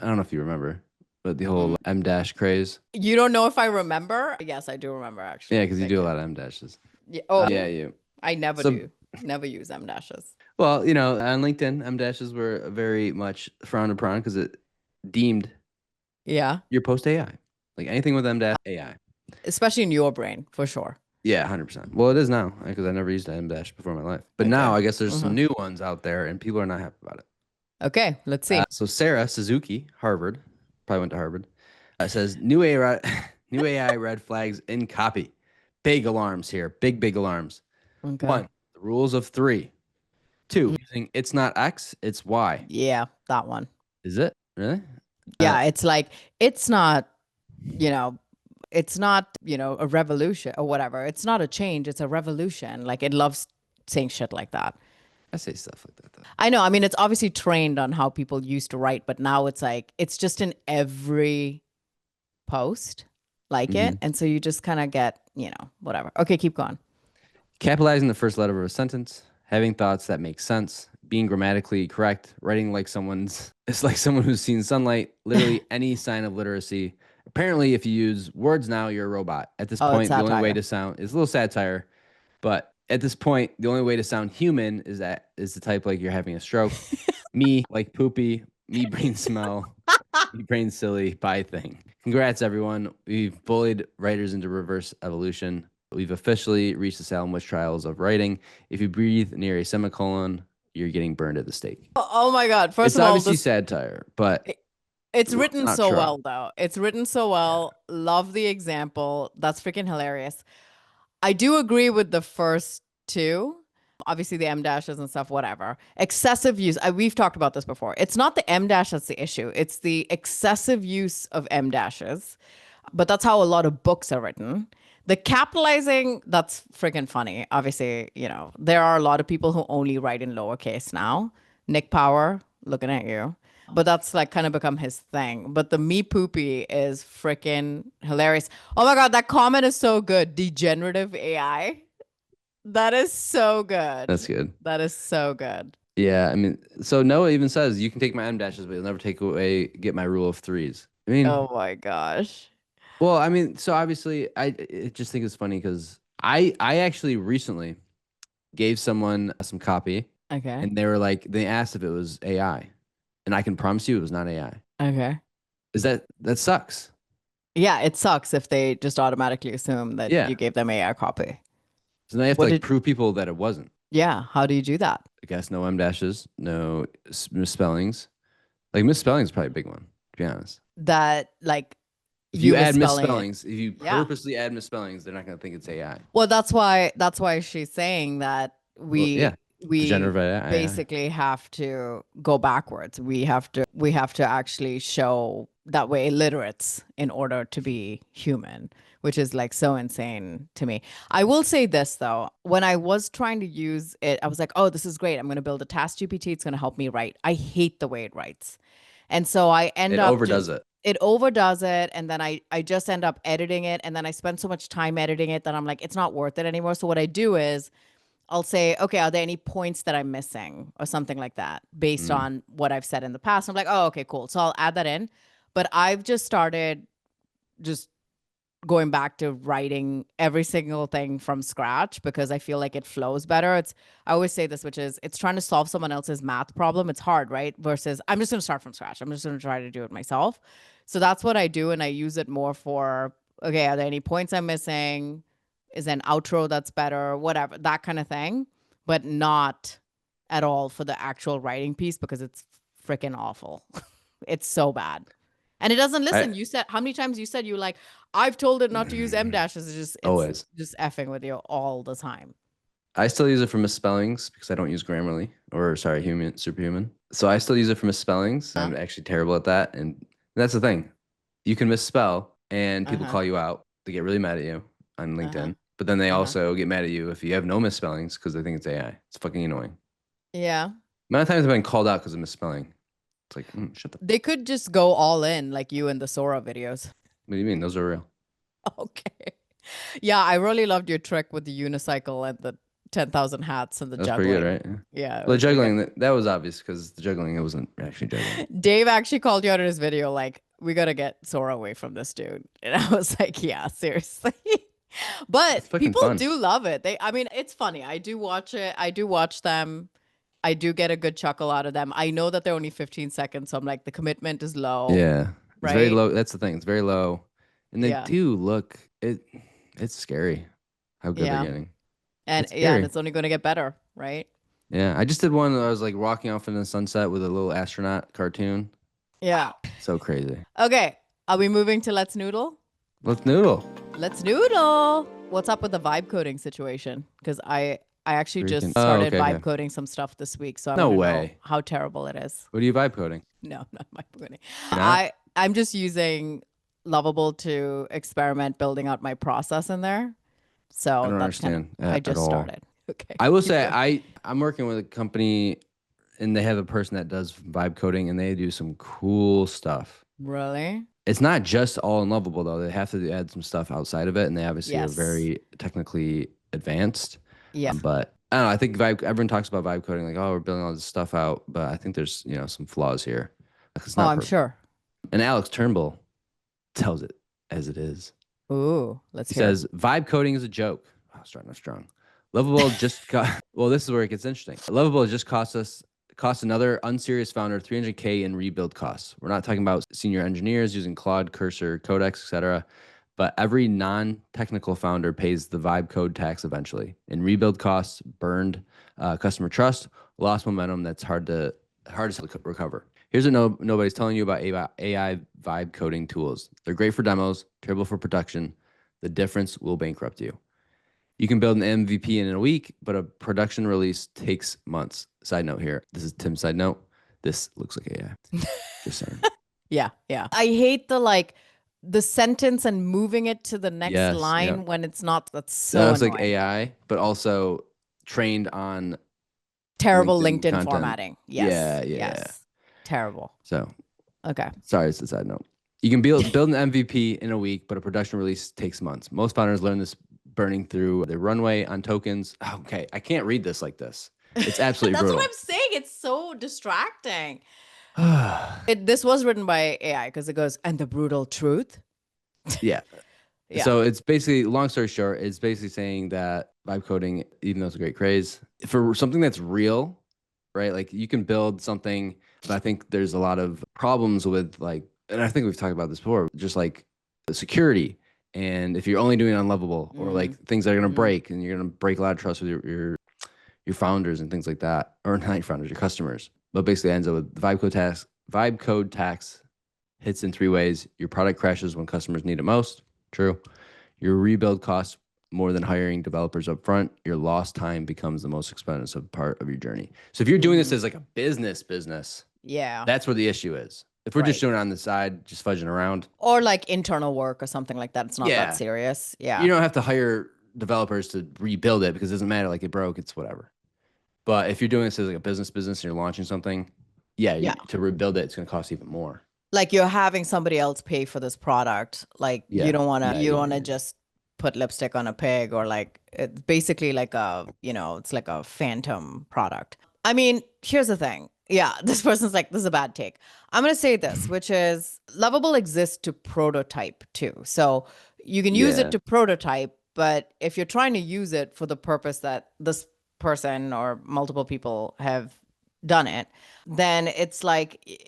I don't know if you remember, but the whole M dash craze. You don't know if I remember? Yes, I do remember actually. Yeah, because you do a lot of M dashes. Yeah. Oh, yeah, you. I never do. Never use M dashes. Well, on LinkedIn, M dashes were very much frowned upon because it deemed your post AI. Like anything with M dash AI. Especially in your brain, for sure. Yeah, 100%. Well, it is now because I never used M dash before in my life. But now I guess there's some new ones out there and people are not happy about it. Okay, let's see. So Sarah Suzuki, Harvard, probably went to Harvard, says new AI red flags in copy. Big alarms here. Big alarms. Okay. 1, the rules of 3. 2, using it's not X, it's Y. Yeah, that one. Is it? Really? Yeah, it's like, it's not, it's not, a revolution or whatever. It's not a change. It's a revolution. Like it loves saying shit like that. I say stuff like that though. I know. I mean, it's obviously trained on how people used to write, but now it's like, it's just in every post like it. And so you just kind of get, whatever. Okay, keep going. Capitalizing the first letter of a sentence, having thoughts that make sense, being grammatically correct, writing like it's like someone who's seen sunlight, literally any sign of literacy. Apparently, if you use words now, you're a robot. At this point, the only way to sound is a little satire, but at this point, the only way to sound human is to type like you're having a stroke. Me, like poopy, me brain smell, me brain silly, bye thing. Congrats, everyone. We've bullied writers into reverse evolution. We've officially reached the Salem witch trials of writing. If you breathe near a semicolon, you're getting burned at the stake. Oh my God. First It's of all, obviously satire, but it's written not so true. well, though. It's written so well. Love the example. That's freaking hilarious. I do agree with the first two. Obviously, the M dashes and stuff, whatever. Excessive use. We've talked about this before. It's not the M dash that's the issue. It's the excessive use of M dashes. But that's how a lot of books are written. The capitalizing, that's freaking funny. Obviously, there are a lot of people who only write in lowercase now. Nick Power, looking at you. But that's like kind of become his thing. But the me poopy is freaking hilarious. Oh my God, that comment is so good. Degenerative AI. That is so good. That's good. That is so good. Yeah, I mean, so Noah even says you can take my M dashes, but you'll never get my rule of threes. I mean, Oh my gosh. well, I mean, so obviously, I just think it's funny because I actually recently gave someone some copy, Okay. and they asked if it was AI, and I can promise you it was not AI. Okay. That sucks? Yeah, it sucks if they just automatically assume that Yeah. you gave them AI copy. So now you have to prove people that it wasn't. Yeah, how do you do that? I guess no M dashes, no misspellings. Like misspelling is probably a big one, to be honest. That like if you add misspelling it. misspellings, if you purposely add misspellings, they're not going to think it's AI. Well, that's why she's saying that we Degenerative AI. basically have to go backwards. We have to actually show that we're illiterates in order to be human, which is like so insane to me. I will say this though, when I was trying to use it, I was like, oh, this is great. I'm going to build a task GPT. It's going to help me write. I hate the way it writes. And so I end up overdoes it. It overdoes it. And then I just end up editing it. And then I spend so much time editing it that I'm like, it's not worth it anymore. So what I do is I'll say, okay, are there any points that I'm missing or something like that based on what I've said in the past? I'm like, oh, okay, cool. So I'll add that in. But I've just started just going back to writing every single thing from scratch because I feel like it flows better. I always say this, which is it's trying to solve someone else's math problem. It's hard, right? Versus I'm just going to start from scratch. I'm just going to try to do it myself. So that's what I do. And I use it more for, okay, are there any points I'm missing? Is an outro that's better, whatever, that kind of thing, but not at all for the actual writing piece because it's freaking awful. It's so bad. And it doesn't listen. You said, how many times you said like, I've told it not to use M dashes. It's always just effing with you all the time. I still use it for misspellings because I don't use Grammarly Superhuman. So I still use it for misspellings. Huh? I'm actually terrible at that. And that's the thing. You can misspell and people call you out. They get really mad at you on LinkedIn. But then they also get mad at you if you have no misspellings because they think it's AI. It's fucking annoying. Yeah. Amount of times I've been called out because of misspelling. It's like, shut the. They could just go all in like you in the Sora videos. What do you mean? Those are real. Okay. Yeah, I really loved your trick with the unicycle and the 10,000 hats and the juggling. That's pretty good, right? Yeah. Well, the juggling, that was obvious because the juggling, it wasn't actually juggling. Dave actually called you out in his video like, we got to get Sora away from this dude. And I was like, yeah, seriously. But people do love it. I mean, it's funny. I do watch it. I do watch them. I do get a good chuckle out of them. I know that they're only 15 seconds. So I'm like, the commitment is low. Yeah. Right? It's very low. That's the thing. It's very low. And they do look, it's scary how good they're getting. And and it's only going to get better, right? Yeah. I just did one that I was like walking off in the sunset with a little astronaut cartoon. Yeah. So crazy. Okay. Are we moving to Let's Noodle? Let's noodle. Let's noodle. What's up with the vibe coding situation? Because I actually just started vibe coding some stuff this week. So I don't know how terrible it is. What are you vibe coding? No, not vibe coding. I'm just using Lovable to experiment building out my process in there. So I don't understand. I just started. Okay. I will say I'm working with a company and they have a person that does vibe coding and they do some cool stuff. Really? It's not just all in Lovable though. They have to add some stuff outside of it, and they obviously are very technically advanced. Yeah. But I don't know. I think everyone talks about vibe coding like, oh, we're building all this stuff out, but I think there's some flaws here. It's not I'm sure. And Alex Turnbull tells it as it is. Ooh, let's hear. He says vibe coding is a joke. Oh, starting off strong. Lovable just well, this is where it gets interesting. Lovable just cost another unserious founder $300K in rebuild costs. We're not talking about senior engineers using Claude, Cursor, Codex, etc. But every non-technical founder pays the vibe code tax eventually. In rebuild costs, burned customer trust, lost momentum that's hard to recover. Here's what nobody's telling you about AI vibe coding tools. They're great for demos, terrible for production. The difference will bankrupt you. You can build an MVP in a week, but a production release takes months. Side note here. This is Tim's side note. This looks like AI. Just saying. Yeah. I hate the sentence and moving it to the next line when it's not. That's so That was annoying. like AI, but also trained on terrible LinkedIn content. formatting. Yes. Yeah. Yes. Terrible. So, okay. Sorry, it's a side note. You can build an MVP in a week, but a production release takes months. Most founders learn this burning through their runway on tokens. Okay, I can't read this like this. It's absolutely brutal. That's what I'm saying. It's so distracting. This was written by AI because it goes, and the brutal truth. Yeah. So it's basically, long story short, it's basically saying that vibe coding, even though it's a great craze, for something that's real, right? Like you can build something, but I think there's a lot of problems with and I think we've talked about this before, just like the security. And if you're only doing it on Lovable or like things that are going to break, and you're going to break a lot of trust with your founders and things like that, or not your founders, your customers. But basically it ends up with vibe code tax hits in 3 ways. Your product crashes when customers need it most. True. Your rebuild costs more than hiring developers up front. Your lost time becomes the most expensive part of your journey. So if you're doing this as like a business, that's where the issue is. If we're just doing it on the side, just fudging around. Or like internal work or something like that. It's not that serious. Yeah. You don't have to hire developers to rebuild it because it doesn't matter. Like it broke, it's whatever. But if you're doing this as like a business and you're launching something, to rebuild it, it's going to cost even more. Like you're having somebody else pay for this product. Like you don't want to, just put lipstick on a pig, or like it's basically like it's like a phantom product. I mean, here's the thing. Yeah, this person's like, this is a bad take. I'm going to say this, which is Lovable exists to prototype too. So you can use it to prototype, but if you're trying to use it for the purpose that this person or multiple people have done it, then it's like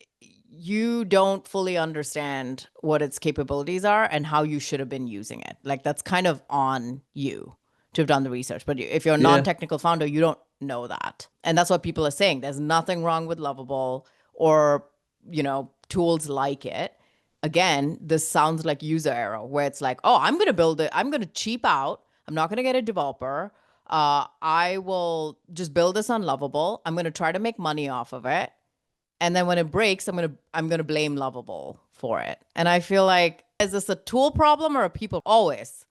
you don't fully understand what its capabilities are and how you should have been using it. Like that's kind of on you to have done the research. But if you're a non-technical founder, you don't know that. And that's what people are saying. There's nothing wrong with Lovable or, tools like it. Again, this sounds like user error where it's like, oh, I'm going to build it. I'm going to cheap out. I'm not going to get a developer. I will just build this on Lovable. I'm going to try to make money off of it. And then when it breaks, I'm going to blame Lovable for it. And I feel like, is this a tool problem or a people? Always.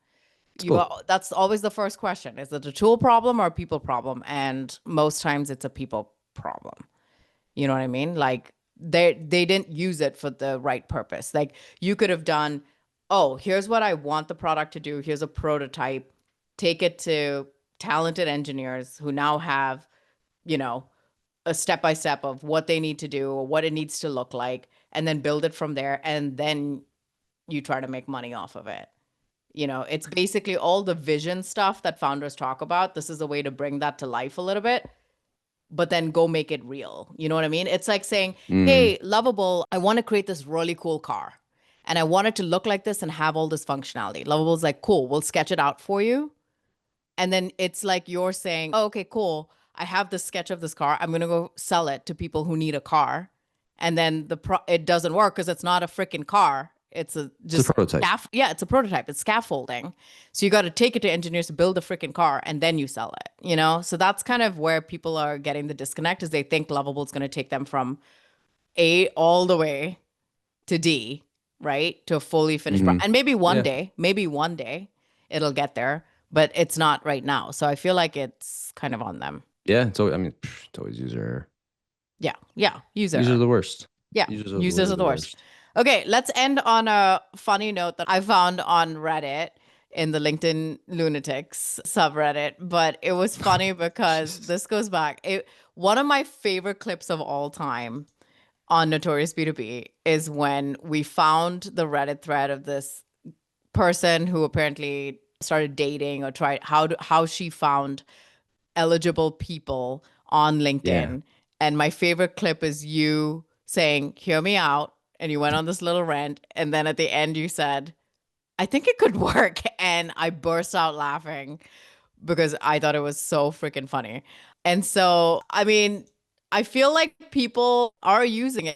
That's always the first question. Is it a tool problem or a people problem? And most times it's a people problem. You know what I mean? Like they didn't use it for the right purpose. Like you could have done, oh, here's what I want the product to do. Here's a prototype. Take it to talented engineers who now have, a step-by-step of what they need to do or what it needs to look like, and then build it from there. And then you try to make money off of it. It's basically all the vision stuff that founders talk about. This is a way to bring that to life a little bit, but then go make it real. You know what I mean? It's like saying, hey, Lovable, I want to create this really cool car and I want it to look like this and have all this functionality. Lovable's like, cool, we'll sketch it out for you. And then it's like you're saying, oh, okay, cool. I have this sketch of this car. I'm going to go sell it to people who need a car. And then it doesn't work because it's not a freaking car. It's a prototype. It's a prototype. It's scaffolding. So you got to take it to engineers to build a freaking car and then you sell it, So that's kind of where people are getting the disconnect, is they think Lovable is going to take them from A all the way to D, right? To a fully finished product. And maybe one day it'll get there, but it's not right now. So I feel like it's kind of on them. Yeah. It's always user error. Yeah. Users are the worst. Yeah. Users are the worst. Okay, let's end on a funny note that I found on Reddit in the LinkedIn Lunatics subreddit. But it was funny because this goes back. One of my favorite clips of all time on Notorious B2B is when we found the Reddit thread of this person who apparently started dating or tried how she found eligible people on LinkedIn. Yeah. And my favorite clip is you saying, hear me out. And you went on this little rant. And then at the end you said, I think it could work. And I burst out laughing because I thought it was so freaking funny. And so, I mean, I feel like people are using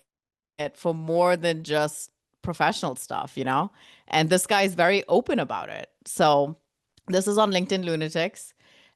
it for more than just professional stuff, you know? And this guy is very open about it. So this is on LinkedIn Lunatics,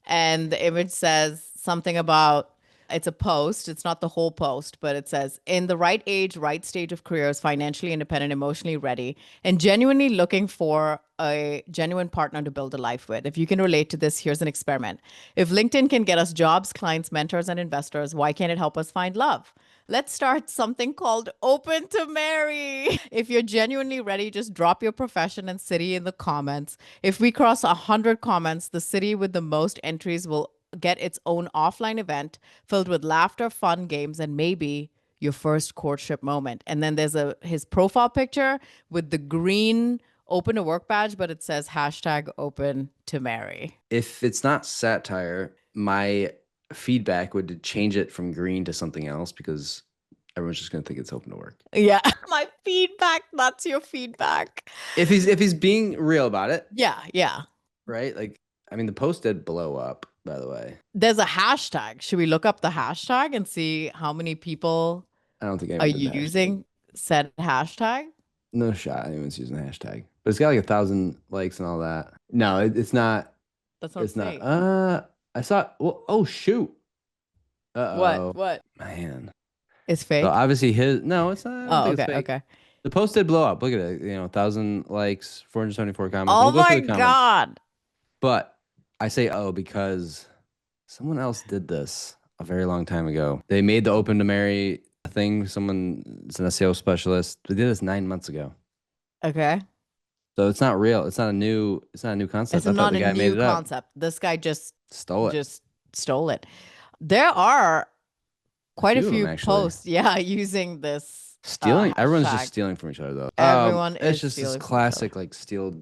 and the image says something about it's a post. It's not the whole post, but it says, in the right age, right stage of careers, financially independent, emotionally ready, and genuinely looking for a genuine partner to build a life with. If you can relate to this, here's an experiment. If LinkedIn can get us jobs, clients, mentors, and investors, why can't it help us find love? Let's start something called Open to Marry. If you're genuinely ready, just drop your profession and city in the comments. If we cross 100 comments, the city with the most entries will get its own offline event filled with laughter, fun, games, and maybe your first courtship moment. And then there's his profile picture with the green open to work badge, but it says hashtag open to marry. If it's not satire, my feedback would change it from green to something else because everyone's just gonna think it's open to work. Yeah. My feedback, that's your feedback. If he's being real about it, Yeah. right? Like, I mean, the post did blow up, by the way. There's a hashtag. Should we look up the hashtag and see how many people I don't think are anyone did the hashtag. using said hashtag? No shot anyone's using the hashtag. But it's got like 1,000 likes and all that. No, it's not. That's not It's fake. not. I saw. Well, oh shoot. Uh-oh. What? Man. It's fake? So obviously no, it's not. I don't think it's fake. Okay. The post did blow up. Look at it. 1,000 likes, 474 comments. Oh We'll go through my the comments. God. But I say because someone else did this a very long time ago. They made the open to marry thing. It's an SEO specialist. They did this 9 months ago. Okay. So it's not real. It's not a new concept. It's I thought not the guy a made new it up. concept. This guy just Stole it. stole it. There are quite a Few of them, few actually. posts, using this. Stealing. Everyone's hashtag. just stealing from each other, though. Everyone it's is just this stealing from each classic like steal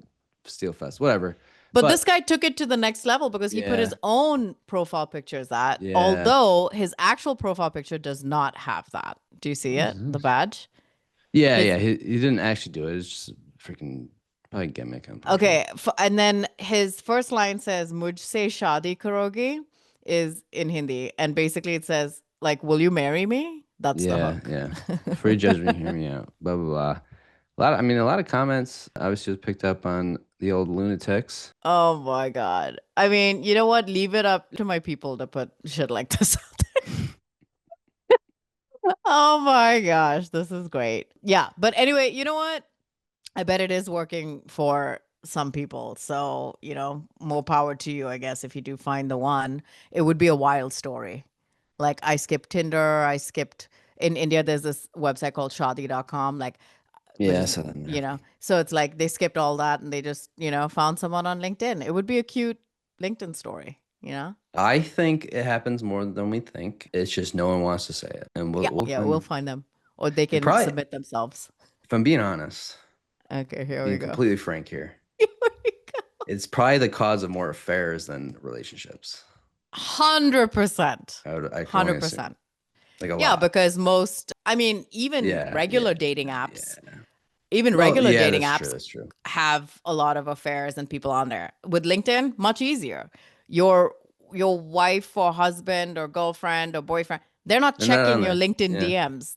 fest. Whatever. But this guy took it to the next level because he put Yeah. his own profile pictures Yeah. although his actual profile picture does not have that. Do you see it? The badge? Yeah. He didn't actually do it. It's just freaking probably gimmick. Okay. And then his first line says, Mujhse shadi karogi, is in Hindi. And basically it says, like, will you marry me? That's the hook. Yeah. Free judgment, hear me out. Blah, blah, blah. A lot of comments obviously was picked up on the old lunatics. Oh my God. I mean, you know what? Leave it up to my people to put shit like this out there. Oh my gosh. This is great. Yeah. But anyway, you know what? I bet it is working for some people. So, more power to you, I guess, if you do find the one. It would be a wild story. Like, I skipped Tinder. In India, there's this website called shadi.com. Like, Yeah, I saw that. So it's like they skipped all that and they just, found someone on LinkedIn. It would be a cute LinkedIn story, I think it happens more than we think. It's just no one wants to say it. And we'll find them. Or they can submit themselves. If I'm being honest. Okay, here Being we go. completely frank here. Here we go. It's probably the cause of more affairs than relationships. 100%. 100%. Like a lot. Yeah, because even regular dating apps, dating apps that's true. have a lot of affairs and people on there. With LinkedIn, much easier. Your wife or husband or girlfriend or boyfriend, they're not checking your LinkedIn DMs.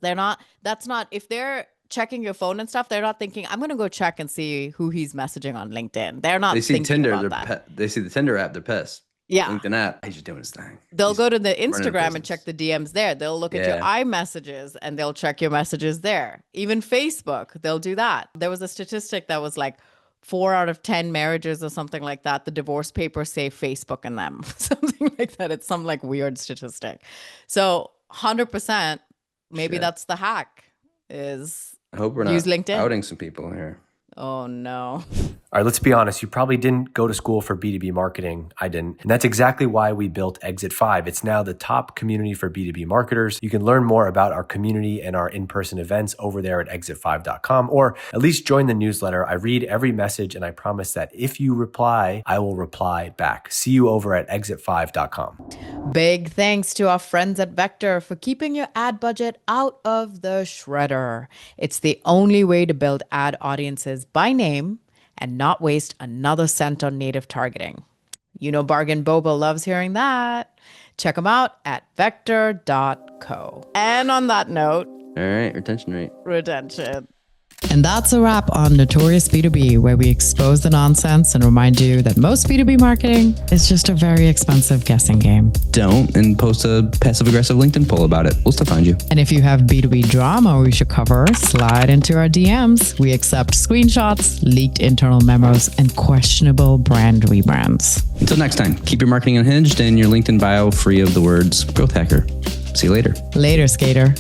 If they're checking your phone and stuff, they're not thinking, I'm going to go check and see who he's messaging on LinkedIn. They're not thinking Tinder, about that. They see the Tinder app, they're pissed. Yeah. LinkedIn app, he's just doing his thing. They'll go to the Instagram and check the DMs there. They'll look at your iMessages and they'll check your messages there. Even Facebook, they'll do that. There was a statistic that was like 4 out of 10 marriages or something like that. The divorce papers say Facebook in them, something like that. It's some like weird statistic. So 100%, maybe that's the hack is I hope we're use not LinkedIn. outing some people here. Oh, no. All right, let's be honest. You probably didn't go to school for B2B marketing. I didn't. And that's exactly why we built Exit 5. It's now the top community for B2B marketers. You can learn more about our community and our in-person events over there at exit5.com, or at least join the newsletter. I read every message and I promise that if you reply, I will reply back. See you over at exit5.com. Big thanks to our friends at Vector for keeping your ad budget out of the shredder. It's the only way to build ad audiences by name and not waste another cent on native targeting. You know Bargain Boba loves hearing that. Check them out at vector.co. And on that note, All right, retention rate. retention. And that's a wrap on Notorious B2B, where we expose the nonsense and remind you that most B2B marketing is just a very expensive guessing game. Don't, and post a passive-aggressive LinkedIn poll about it. We'll still find you. And if you have B2B drama we should cover, slide into our DMs. We accept screenshots, leaked internal memos, and questionable brand rebrands. Until next time, keep your marketing unhinged and your LinkedIn bio free of the words growth hacker. See you later. Later, skater.